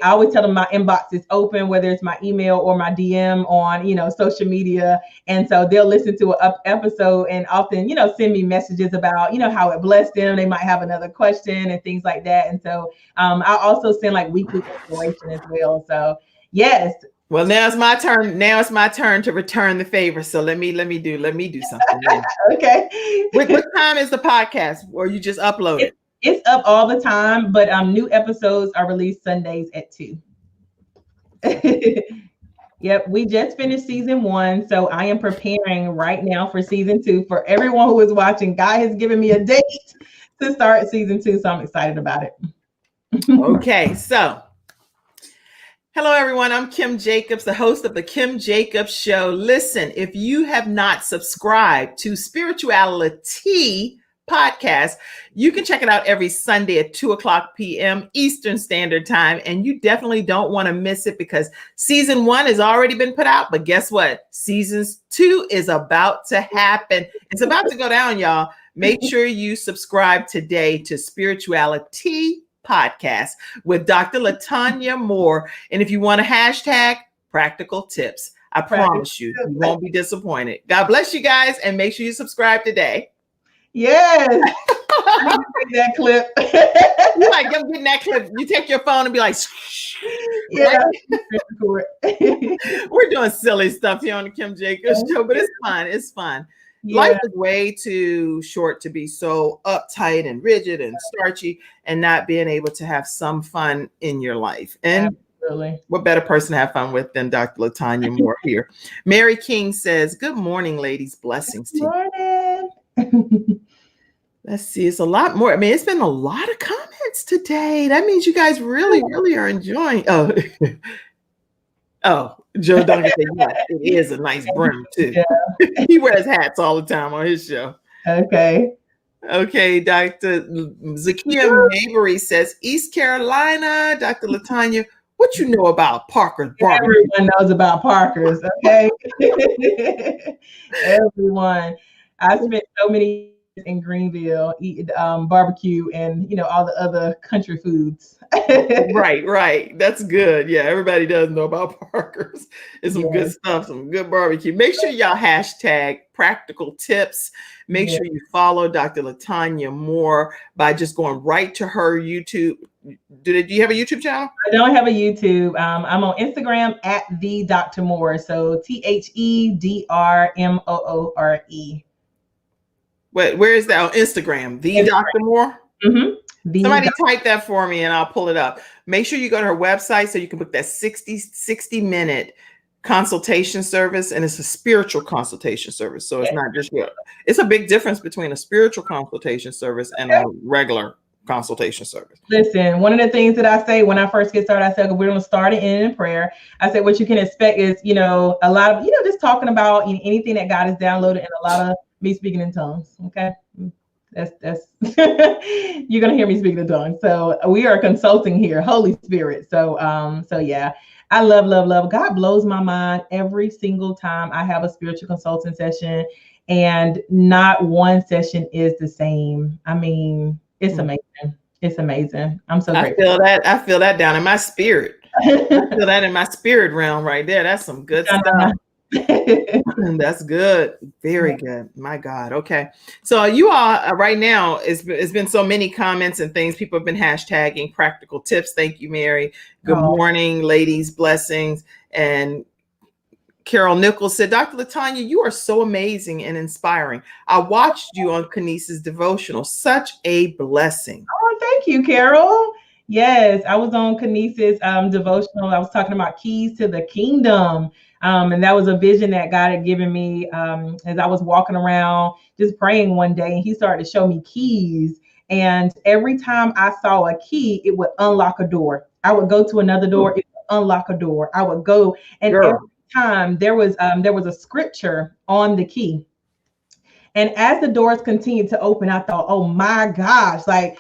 Speaker 2: always tell them my inbox is open, whether it's my email or my DM on, social media. And so they'll listen to an episode and often, send me messages about, how it blessed them. They might have another question and things like that. And so I also send like weekly inspiration as well. So yes.
Speaker 1: Well, now it's my turn. Now it's my turn to return the favor. So let me do something.
Speaker 2: Okay.
Speaker 1: What time is the podcast? Or you just upload it?
Speaker 2: It's up all the time, but new episodes are released Sundays at 2. Yep, we just finished season 1, so I am preparing right now for season 2. For everyone who is watching, God has given me a date to start season 2, so I'm excited about it.
Speaker 1: Okay, so hello, everyone. I'm Kim Jacobs, the host of the Kim Jacobs Show. Listen, if you have not subscribed to Spirituality Podcast, you can check it out every Sunday at 2:00 p.m. Eastern Standard Time. And you definitely don't want to miss it because season 1 has already been put out. But guess what? Season 2 is about to happen. It's about to go down, y'all. Make sure you subscribe today to Spirituality Podcast with Dr. Latanya Moore. And if you want a hashtag, practical tips, I promise you won't be disappointed. God bless you guys, and make sure you subscribe today.
Speaker 2: Yes. That clip.
Speaker 1: You're like, I'm getting that clip. You take your phone and be like,
Speaker 2: yeah.
Speaker 1: We're doing silly stuff here on the Kim Jacobs Show, but it's fun. It's fun. Yeah. Life is way too short to be so uptight and rigid and starchy and not being able to have some fun in your life. And
Speaker 2: absolutely,
Speaker 1: what better person to have fun with than Dr. Latanya Moore here. Mary King says, good morning, ladies. Blessings to you. Let's see. It's a lot more. I mean, it's been a lot of comments today. That means you guys really, really are enjoying. Oh, Joe Duncan said, yes, it is a nice brim too. Yeah. He wears hats all the time on his show.
Speaker 2: Okay,
Speaker 1: Dr. Zakia Mabry says, East Carolina, Dr. Latanya, what you know about Parker's barbecue?
Speaker 2: Everyone knows about Parker's, okay? Everyone. I spent so many years in Greenville eating barbecue and all the other country foods.
Speaker 1: Right. That's good. Yeah, everybody does know about Parker's. It's some good stuff, some good barbecue. Make sure y'all hashtag practical tips. Make sure you follow Dr. Latanya Moore by just going right to her YouTube. Do you have a YouTube channel?
Speaker 2: I don't have a YouTube. I'm on Instagram at the Dr. Moore. So THEDRMOORE.
Speaker 1: Where is that on Instagram? The Dr. Moore?
Speaker 2: Mm-hmm.
Speaker 1: Somebody type that for me and I'll pull it up. Make sure you go to her website so you can book that 60-minute consultation service, and it's a spiritual consultation service. So it's not just it's a big difference between a spiritual consultation service and a regular consultation service.
Speaker 2: Listen, one of the things that I say when I first get started, I said, we're going to start it in prayer. I said, what you can expect is, a lot of, just talking about anything that God has downloaded and a lot of me speaking in tongues. Okay. That's you're going to hear me speaking in tongues. So we are consulting here, Holy Spirit. So yeah, I love. God blows my mind every single time I have a spiritual consulting session, and not one session is the same. I mean, it's amazing. It's amazing. I'm so grateful.
Speaker 1: I feel that down in my spirit. I feel that in my spirit realm right there. That's some good stuff. That's good. Very good. My God. Okay. So you all right now, it's been so many comments and things. People have been hashtagging practical tips. Thank you, Mary. Good morning, ladies. Blessings. And Carol Nichols said, Dr. Latanya, you are so amazing and inspiring. I watched you on Kanice's devotional. Such a blessing.
Speaker 2: Oh, thank you, Carol. Yes, I was on Kanice's devotional. I was talking about keys to the kingdom. And that was a vision that God had given me as I was walking around just praying one day. And he started to show me keys. And every time I saw a key, it would unlock a door. I would go to another door, it would unlock a door. I would go, and every time there was a scripture on the key. And as the doors continued to open, I thought, oh my gosh, like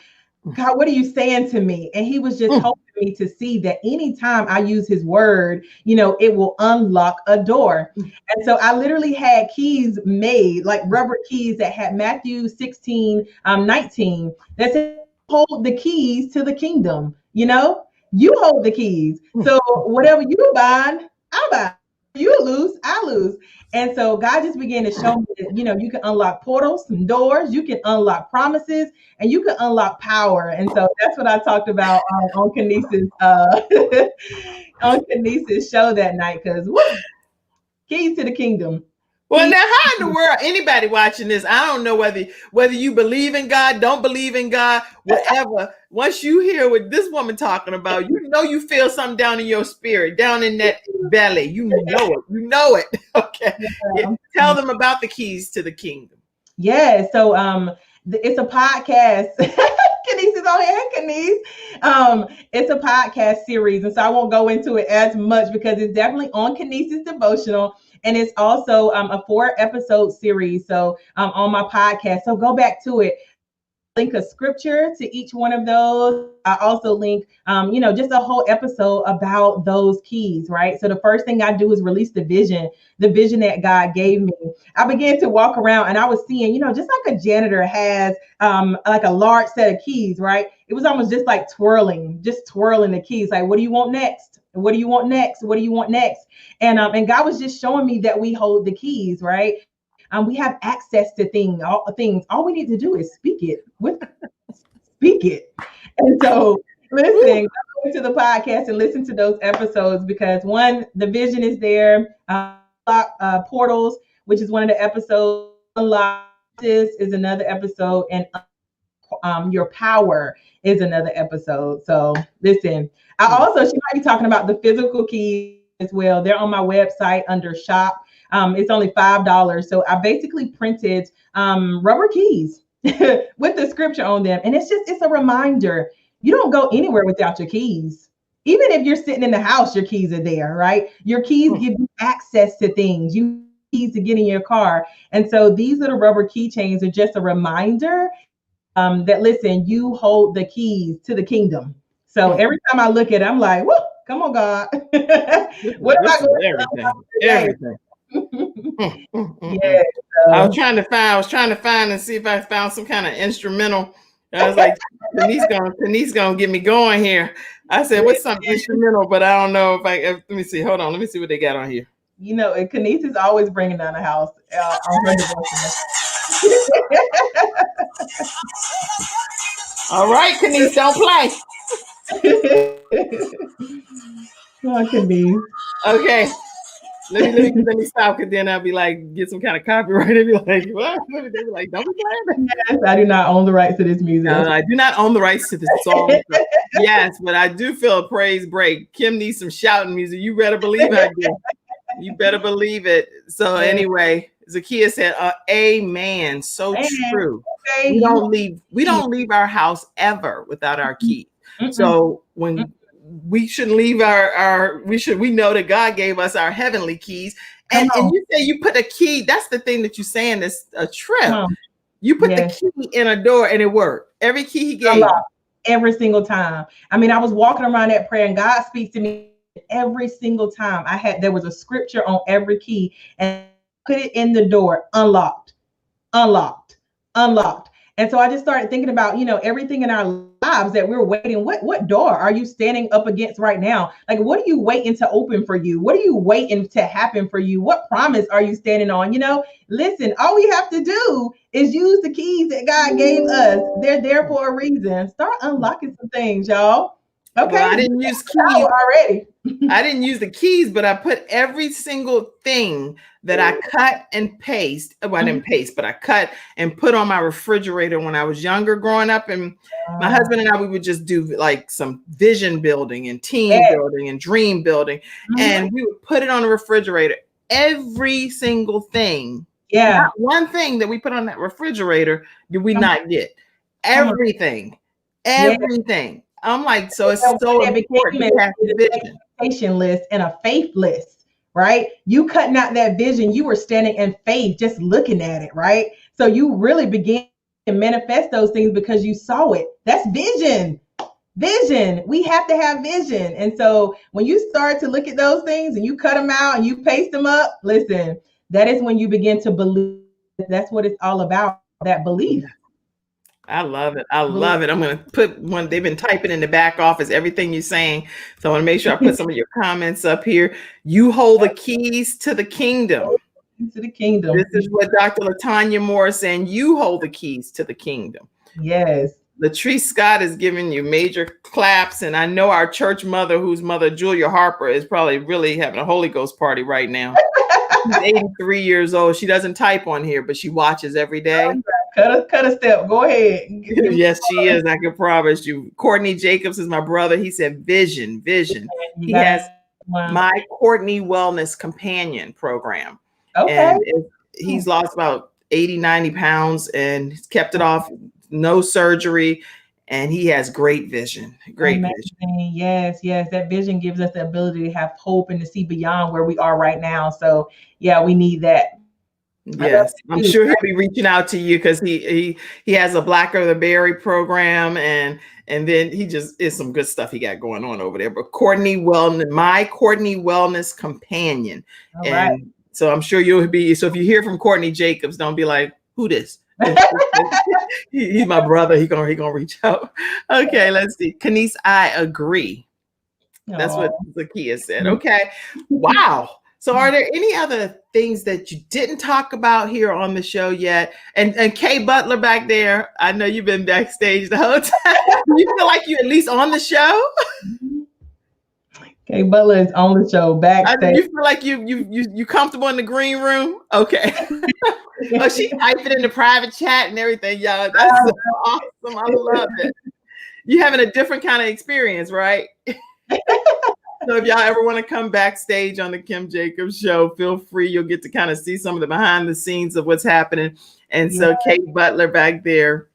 Speaker 2: God, what are you saying to me? And he was just helping me to see that anytime I use his word, it will unlock a door. And so I literally had keys made, like rubber keys that had Matthew 16, 19, that said, hold the keys to the kingdom. You hold the keys. So whatever you bind, I bind. You lose, I lose. And so God just began to show me that, you can unlock portals, some doors, you can unlock promises, and you can unlock power. And so that's what I talked about on Kenise's on Kenise's show that night, because keys to the kingdom.
Speaker 1: Well, now, how in the world, anybody watching this, I don't know whether you believe in God, don't believe in God, whatever. Once you hear what this woman talking about, you feel something down in your spirit, down in that belly. You know it. Okay. Yeah. Tell them about the keys to the kingdom.
Speaker 2: Yeah. So it's a podcast. Kenise is on here. Kenise. It's a podcast series. And so I won't go into it as much because it's definitely on Kenise's devotional. And it's also a 4-episode series. So on my podcast. So go back to it. Link a scripture to each one of those. I also link, just a whole episode about those keys, right? So the first thing I do is release the vision that God gave me. I began to walk around and I was seeing, just like a janitor has like a large set of keys, right? It was almost just like twirling the keys. Like, what do you want next? What do you want next? What do you want next? And God was just showing me that we hold the keys, right? We have access to things. All we need to do is speak it. Speak it. And so, listen, go to the podcast and listen to those episodes because one, the vision is there. Portals, which is one of the episodes. Unlock this is another episode, and your power is another episode. So, listen. She might be talking about the physical keys as well. They're on my website under shop. It's only $5. So I basically printed rubber keys with the scripture on them. And it's a reminder. You don't go anywhere without your keys. Even if you're sitting in the house, your keys are there, right? Your keys give you access to things. You keys to get in your car. And so these little rubber keychains are just a reminder that, listen, you hold the keys to the kingdom. So every time I look at it, I'm like, whoa, come on, God. What am I going to do?
Speaker 1: Everything.
Speaker 2: Yeah.
Speaker 1: I was trying to find and see if I found some kind of instrumental. I was like, Kenise gonna get me going here. I said, what's some instrumental? But I don't know let me see. Hold on. Let me see what they got on here.
Speaker 2: Kenise is always bringing down the house.
Speaker 1: All right, Kenise, don't play.
Speaker 2: Oh, Kenise.
Speaker 1: Okay. Let me stop, because then I'll be like, get some kind of copyright. They'll be like, what? They'll be like, don't be playing.
Speaker 2: Yes, I do not own the rights to this music.
Speaker 1: I do not own the rights to this song. Yes, but I do feel a praise break. Kim needs some shouting music. You better believe I do. You better believe it. So anyway, Zakiya said, amen. So true. Okay. We don't leave our house ever without our key. Mm-hmm. So when we shouldn't leave we know that God gave us our heavenly keys. And you say you put a key, that's the thing that you're saying is a trip. You put the key in a door and it worked. Every key he gave.
Speaker 2: Every single time. I mean, I was walking around that prayer and God speaks to me every single time. There was a scripture on every key and put it in the door, unlocked. And so I just started thinking about, everything in our lives that we're waiting. What door are you standing up against right now? Like, what are you waiting to open for you? What are you waiting to happen for you? What promise are you standing on? Listen, all we have to do is use the keys that God gave us. They're there for a reason. Start unlocking some things, y'all. Okay.
Speaker 1: Well, I didn't use keys
Speaker 2: already.
Speaker 1: I didn't use the keys, but I put every single thing that I cut and paste. Well, I didn't paste, but I cut and put on my refrigerator when I was younger growing up. And my husband and I, we would just do like some vision building and team building and dream building. And we would put it on the refrigerator. Every single thing. Yeah. Not one thing that we put on that refrigerator did we not get. Everything. Everything. I'm like, so it's so important to have a
Speaker 2: vision list and a faith list, right? You cutting out that vision, you were standing in faith, just looking at it, right? So you really began can manifest those things because you saw it. That's vision. Vision. We have to have vision. And so when you start to look at those things and you cut them out and you paste them up, listen, that is when you begin to believe. That's what it's all about, that belief.
Speaker 1: I love it. I love it. I'm going to put one. They've been typing in the back office, everything you're saying. So I want to make sure I put some of your comments up here. You hold the keys to the kingdom.
Speaker 2: To the kingdom.
Speaker 1: This is what Dr. LaTanya Moore is saying. You hold the keys to the kingdom.
Speaker 2: Yes.
Speaker 1: Latrice Scott is giving you major claps. And I know our church mother, whose mother, Julia Harper, is probably really having a Holy Ghost party right now. She's 83 years old. She doesn't type on here, but she watches every day.
Speaker 2: Cut a step. Go ahead.
Speaker 1: Yes, she is. I can promise you. Courtney Jacobs is my brother. He said vision. He has My Courtney Wellness Companion program.
Speaker 2: Okay.
Speaker 1: And he's lost about 80, 90 pounds and he's kept it off. No surgery. And he has great vision. Great vision.
Speaker 2: Yes. That vision gives us the ability to have hope and to see beyond where we are right now. So yeah, we need that.
Speaker 1: Yes, I'm sure he'll be reaching out to you because he has a Blacker the Berry program and then he just is some good stuff he got going on over there. But Courtney Wellness, My Courtney Wellness Companion.
Speaker 2: All right.
Speaker 1: So I'm sure you'll be. So if you hear from Courtney Jacobs, don't be like, who this? He's my brother. He gonna reach out. Okay, let's see. Kanice, I agree. That's what Zakia said. Okay. Wow. So are there any other things that you didn't talk about here on the show yet? And Kay Butler back there, I know you've been backstage the whole time. You feel like you're at least on the show?
Speaker 2: Kay Butler is on the show backstage.
Speaker 1: You feel like you comfortable in the green room? Okay. Oh, she typed it in the private chat and everything, y'all. That's so awesome. I love it. You having a different kind of experience, right? So if y'all ever want to come backstage on the Kim Jacobs show, feel free. You'll get to kind of see some of the behind the scenes of what's happening. And so Kate Butler back there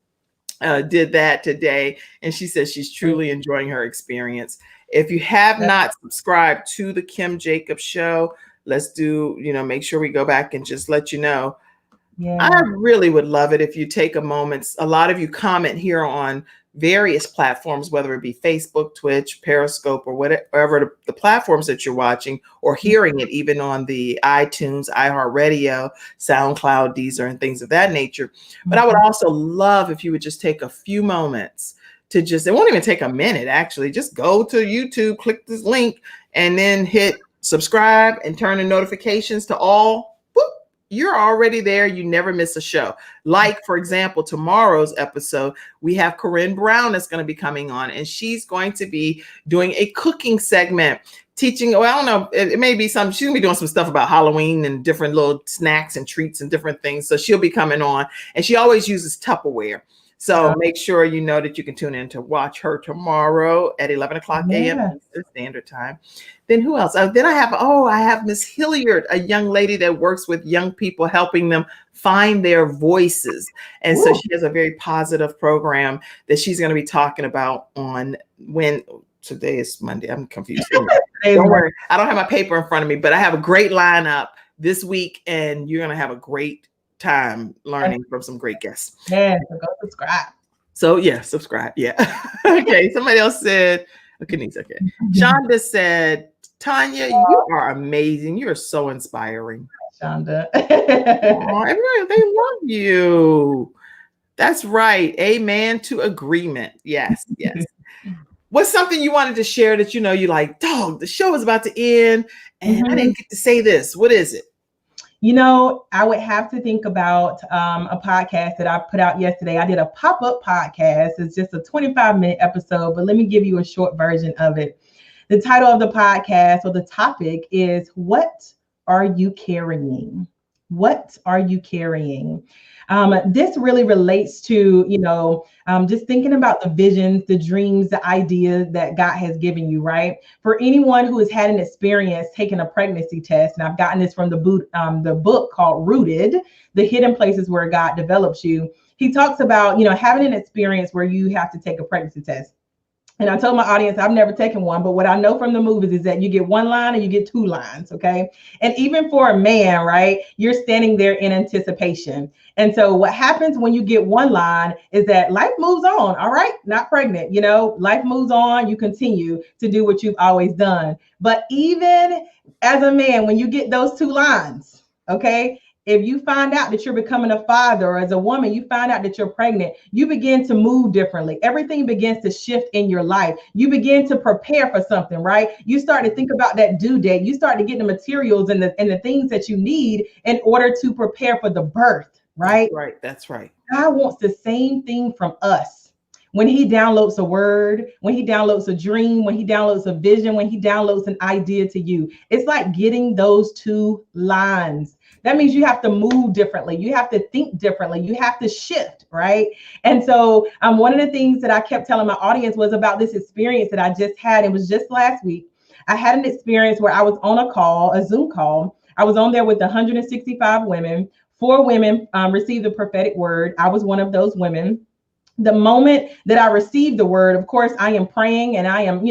Speaker 1: did that today. And she says she's truly enjoying her experience. If you have not subscribed to the Kim Jacobs show, let's make sure we go back and just let you know. Yeah. I really would love it if you take a moment. A lot of you comment here on various platforms, whether it be Facebook, Twitch, Periscope, or whatever the platforms that you're watching or hearing it, even on the iTunes, iHeartRadio, SoundCloud, Deezer, and things of that nature. But I would also love if you would just take a few moments to it won't even take a minute, actually. Just go to YouTube, click this link, and then hit subscribe and turn the notifications to all. You're already there. You never miss a show. Like, for example, tomorrow's episode, we have Corinne Brown that's going to be coming on, and she's going to be doing a cooking segment, teaching. Well, I don't know. It may be some. She's going to be doing some stuff about Halloween and different little snacks and treats and different things. So she'll be coming on, and she always uses Tupperware. So make sure you know that you can tune in to watch her tomorrow at 11 o'clock a.m. Eastern Standard Time. Then who else? Then I have Miss Hilliard, a young lady that works with young people, helping them find their voices. And so she has a very positive program that she's going to be talking about on today is Monday. I'm confused. Don't worry. I don't have my paper in front of me, but I have a great lineup this week, and you're going to have a great time learning from some great guests.
Speaker 2: Yeah, so go subscribe.
Speaker 1: So yeah, subscribe. Yeah. Okay. Somebody else said, okay. Shonda said, Tanya, you are amazing. You are so inspiring.
Speaker 2: Shonda.
Speaker 1: Everybody, they love you. That's right. Amen to agreement. Yes. What's something you wanted to share that you like, dog, the show is about to end and I didn't get to say this. What is it?
Speaker 2: I would have to think about a podcast that I put out yesterday. I did a pop-up podcast. It's just a 25-minute episode, but let me give you a short version of it. The title of the podcast, or the topic, is What Are You Carrying? What are you carrying? This really relates to, just thinking about the visions, the dreams, the ideas that God has given you, right? For anyone who has had an experience taking a pregnancy test, and I've gotten this from the book called Rooted, The Hidden Places Where God Develops You. He talks about, having an experience where you have to take a pregnancy test. And I told my audience I've never taken one, but what I know from the movies is that you get one line and you get two lines, okay? And even for a man, right, you're standing there in anticipation. And so what happens when you get one line is that life moves on, all right? Not pregnant, you know, life moves on, you continue to do what you've always done. But even as a man, when you get those two lines, okay, if you find out that you're becoming a father, or as a woman, you find out that you're pregnant, you begin to move differently. Everything begins to shift in your life. You begin to prepare for something, right? You start to think about that due date. You start to get the materials and the things that you need in order to prepare for the birth, right?
Speaker 1: That's right. That's right.
Speaker 2: God wants the same thing from us. When he downloads a word, when he downloads a dream, when he downloads a vision, when he downloads an idea to you, it's like getting those two lines. That means you have to move differently. You have to think differently. You have to shift, right? And so one of the things that I kept telling my audience was about this experience that I just had. It was just last week. I had an experience where I was on a call, a Zoom call. I was on there with 165 women. 4 women received the prophetic word. I was one of those women. The moment that I received the word, of course, I am praying and I am,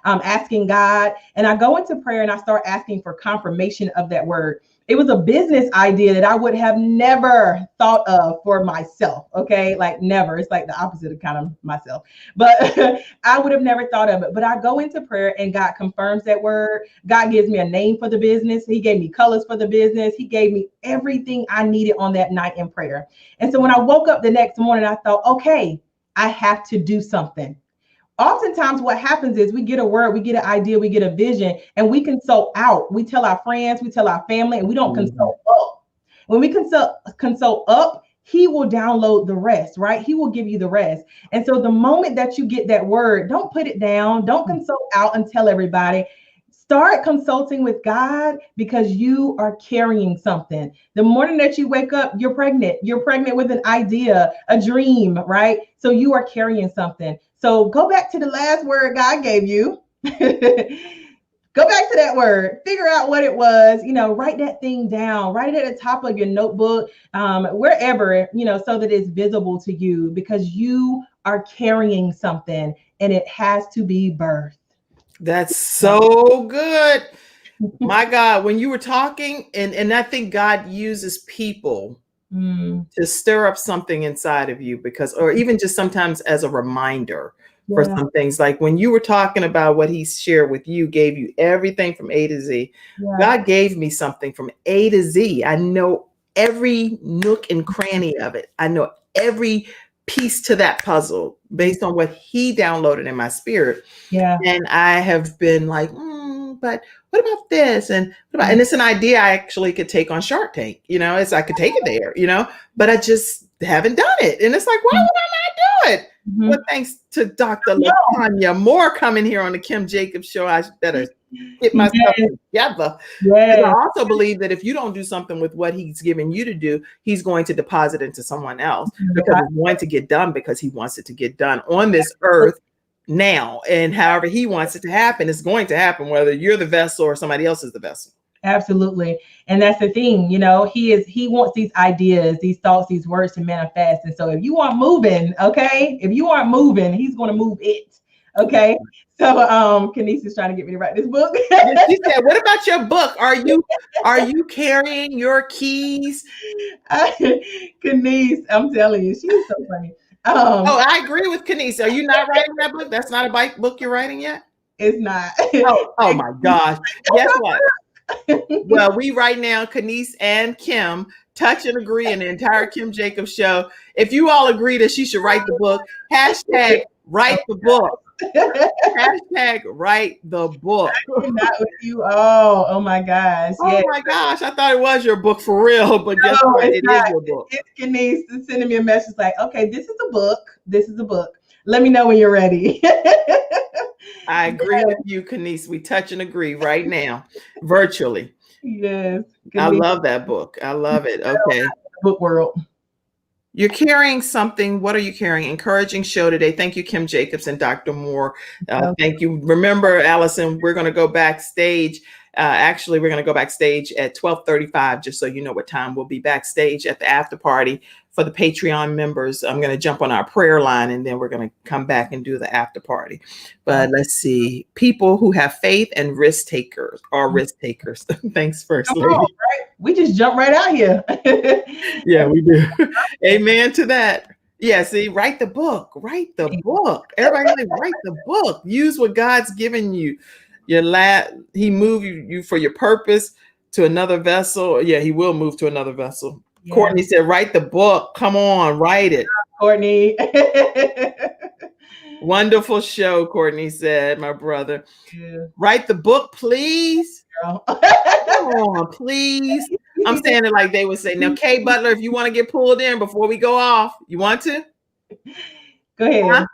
Speaker 2: asking God, and I go into prayer and I start asking for confirmation of that word. It was a business idea that I would have never thought of for myself. Okay. Like never. It's like the opposite of kind of myself, but I would have never thought of it. But I go into prayer and God confirms that word. God gives me a name for the business. He gave me colors for the business. He gave me everything I needed on that night in prayer. And so when I woke up the next morning, I thought, okay, I have to do something. Oftentimes what happens is we get a word, we get an idea, we get a vision, and we consult out. We tell our friends, we tell our family, and we don't consult up. When we consult up, he will download the rest, right? He will give you the rest. And so the moment that you get that word, don't put it down. Don't consult out and tell everybody. Start consulting with God, because you are carrying something. The morning that you wake up, you're pregnant. You're pregnant with an idea, a dream, right? So you are carrying something. So go back to the last word God gave you. Go back to that word, figure out what it was, write that thing down, write it at the top of your notebook, wherever, so that it's visible to you, because you are carrying something and it has to be birth.
Speaker 1: That's so good. My God, when you were talking, and I think God uses people to stir up something inside of you, because, or even just sometimes as a reminder for some things, like when you were talking about what he shared with you, gave you everything from A to Z. God gave me something from A to Z. I know every nook and cranny of it. I know every piece to that puzzle based on what he downloaded in my spirit. And I have been like, but what about this? And it's an idea I actually could take on Shark Tank, I could take it there, but I just haven't done it. And it's like, why would I not do it? Well, thanks to Dr. LaTanya Moore coming here on the Kim Jacobs Show, I better get myself together. I also believe that if you don't do something with what he's given you to do, he's going to deposit into someone else, because it's going to get done, because he wants it to get done on this earth now. And however he wants it to happen, it's going to happen, whether you're the vessel or somebody else is the vessel.
Speaker 2: Absolutely. And that's the thing, he wants these ideas, these thoughts, these words to manifest. And so if you aren't moving, okay, he's going to move it. Okay. So Kenise is trying to get me to write this book.
Speaker 1: She said, what about your book? Are you carrying your keys?
Speaker 2: Kenise, I'm telling you, she's so funny.
Speaker 1: I agree with Kenise. Are you not writing that book? That's not a bike book you're writing yet?
Speaker 2: It's not.
Speaker 1: Oh my gosh. Guess what? Well, we right now, Kenise and Kim, touch and agree in the entire Kim Jacobs Show. If you all agree that she should write the book, hashtag write the book. Hashtag write the book.
Speaker 2: Not with you. Oh my gosh.
Speaker 1: Oh my gosh. I thought it was your book for real, but guess what? It is your book.
Speaker 2: It's Kenise sending me a message like, okay, this is a book. This is a book. Let me know when you're ready.
Speaker 1: I agree with you, Kenise. We touch and agree right now, virtually.
Speaker 2: Yes.
Speaker 1: I love that book. I love it. Okay.
Speaker 2: Book world.
Speaker 1: You're carrying something. What are you carrying? Encouraging show today. Thank you, Kim Jacobs and Dr. Moore. Thank you. Remember, Allison, we're going to go backstage. Actually, we're going to go backstage at 12:35, just so you know what time we'll be backstage at the after party for for the Patreon members. I'm going to jump on our prayer line and then we're going to come back and do the after party. But let's see. People who have faith and risk takers are risk takers. Thanks, First Lady.
Speaker 2: Right? We just jump right out here.
Speaker 1: Yeah, we do. Amen to that. Yeah, see, write the book. Write the book. Everybody write the book. Use what God's given you. He moved you for your purpose to another vessel. Yeah, he will move to another vessel. Yeah. Courtney said, write the book. Come on, write it.
Speaker 2: Courtney.
Speaker 1: Wonderful show, Courtney said, my brother. Yeah. Write the book, please. Come on, please. I'm saying it like they would say. Now, Kay Butler, if you want to get pulled in before we go off, you want to?
Speaker 2: Go ahead. Huh?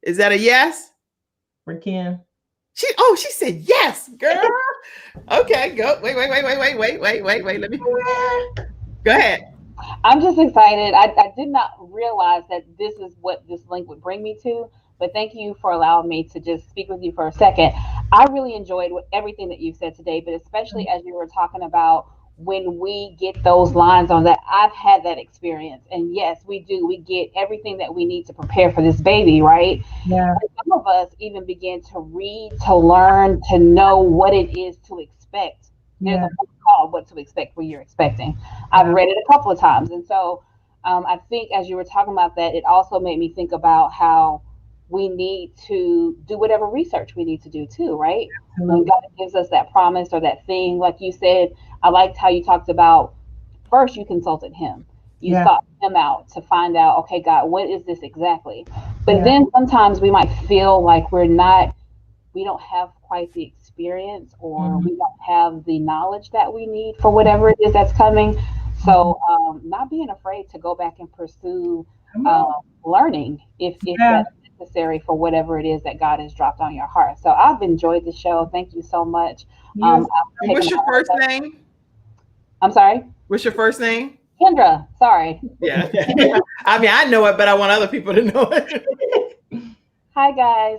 Speaker 1: Is that a yes?
Speaker 2: For Kim.
Speaker 1: She said yes, girl. Okay, go. Wait. Let me go ahead.
Speaker 4: I'm just excited. I did not realize that this is what this link would bring me to, but thank you for allowing me to just speak with you for a second. I really enjoyed everything that you said today, but especially as you were talking about when we get those lines on that. I've had that experience, and yes, we do. We get everything that we need to prepare for this baby, right?
Speaker 2: Yeah.
Speaker 4: And some of us even begin to read, to learn, to know what it is to expect. There's a book called What to Expect When You're Expecting. I've read it a couple of times, and so I think as you were talking about that, it also made me think about how we need to do whatever research we need to do too, right? When God gives us that promise or that thing, like you said, I liked how you talked about first you consulted him. You sought him out to find out, okay, God, what is this exactly? But then sometimes we might feel like we don't have quite the experience or we don't have the knowledge that we need for whatever it is that's coming. So not being afraid to go back and pursue learning if that's necessary for whatever it is that God has dropped on your heart. So I've enjoyed the show. Thank you so much.
Speaker 1: What's your first name?
Speaker 4: I'm sorry?
Speaker 1: What's your first name?
Speaker 4: Kendra. Sorry.
Speaker 1: Yeah. I mean, I know it, but I want other people to know it.
Speaker 4: Hi, guys.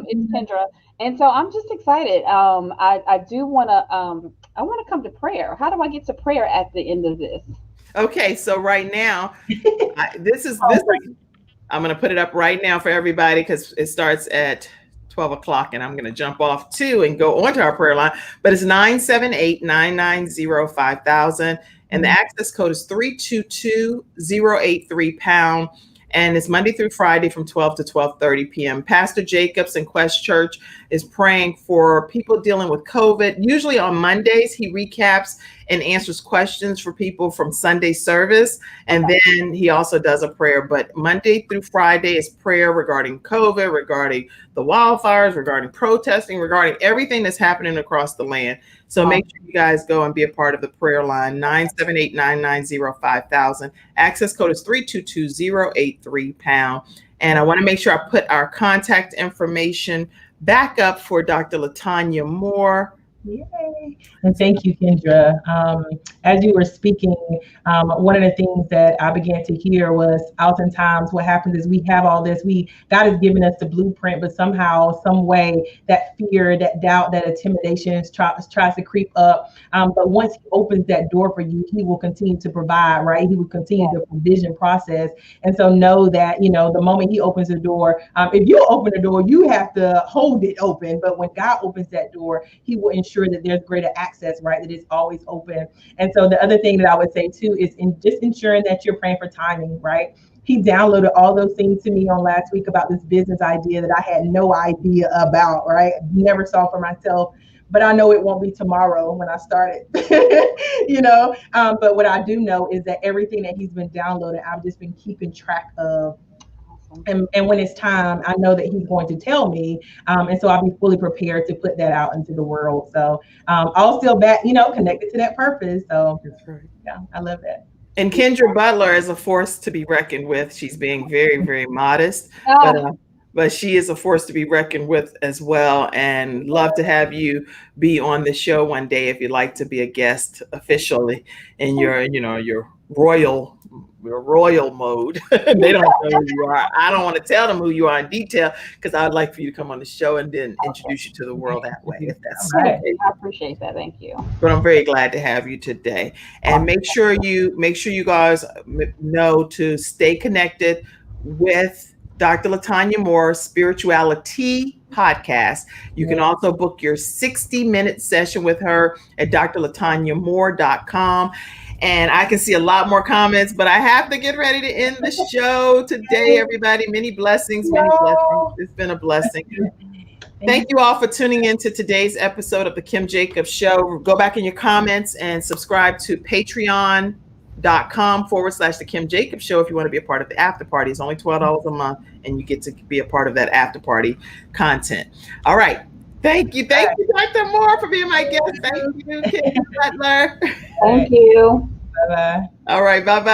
Speaker 4: It's Kendra. And so I'm just excited. I do want to come to prayer. How do I get to prayer at the end of this?
Speaker 1: Okay. So right now, this is I'm going to put it up right now for everybody because it starts at 12 o'clock and I'm going to jump off too and go onto our prayer line. But it's 978-990-5000 and the access code is 322-083#. And it's Monday through Friday from 12 to 12:30 p.m. Pastor Jacobs in Quest Church is praying for people dealing with COVID. Usually on Mondays, he recaps and answers questions for people from Sunday service. And then he also does a prayer. But Monday through Friday is prayer regarding COVID, regarding the wildfires, regarding protesting, regarding everything that's happening across the land. So make sure you guys go and be a part of the prayer line, 978-990-5000. Access code is 322-083#. And I want to make sure I put our contact information back up for Dr. LaTanya Moore.
Speaker 2: Yay. And thank you, Kendra. As you were speaking, one of the things that I began to hear was oftentimes what happens is we have all this, God has given us the blueprint, but somehow, some way that fear, that doubt, that intimidation tries to creep up. But once he opens that door for you, he will continue to provide, right? He will continue the provision process. And so know that, the moment he opens the door, if you open the door, you have to hold it open. But when God opens that door, he will ensure that there's greater access, right? That it's always open. And so the other thing that I would say too is just ensuring that you're praying for timing, right? He downloaded all those things to me on last week about this business idea that I had no idea about, right? Never saw for myself, but I know it won't be tomorrow when I start it, but what I do know is that everything that he's been downloading, I've just been keeping track of. And when it's time, I know that he's going to tell me. And so I'll be fully prepared to put that out into the world. So I'll still back, connected to that purpose. So yeah, I love that.
Speaker 1: And Kendra Butler is a force to be reckoned with. She's being very, very modest, but she is a force to be reckoned with as well. And love to have you be on the show one day if you'd like to be a guest officially in your, your royal royal mode. They don't know who you are. I don't want to tell them who you are in detail because I'd like for you to come on the show and then introduce you to the world that way. If that's
Speaker 2: Right.
Speaker 1: okay.
Speaker 4: I appreciate that. Thank you.
Speaker 1: But I'm very glad to have you today. And make sure you guys know to stay connected with Dr. LaTanya Moore Spirituality Podcast. You can also book your 60-minute session with her at drlatanyamoore.com. And I can see a lot more comments, but I have to get ready to end the show today, everybody. Many blessings, many blessings. It's been a blessing. Thank you all for tuning in to today's episode of the Kim Jacobs Show. Go back in your comments and subscribe to patreon.com/the Kim Jacobs Show if you want to be a part of the after party. It's only $12 a month and you get to be a part of that after party content. All right. Thank you, Dr. Moore, for being my guest. Thank you, Kim Butler.
Speaker 4: Thank you.
Speaker 2: Bye-bye.
Speaker 1: All right, bye-bye.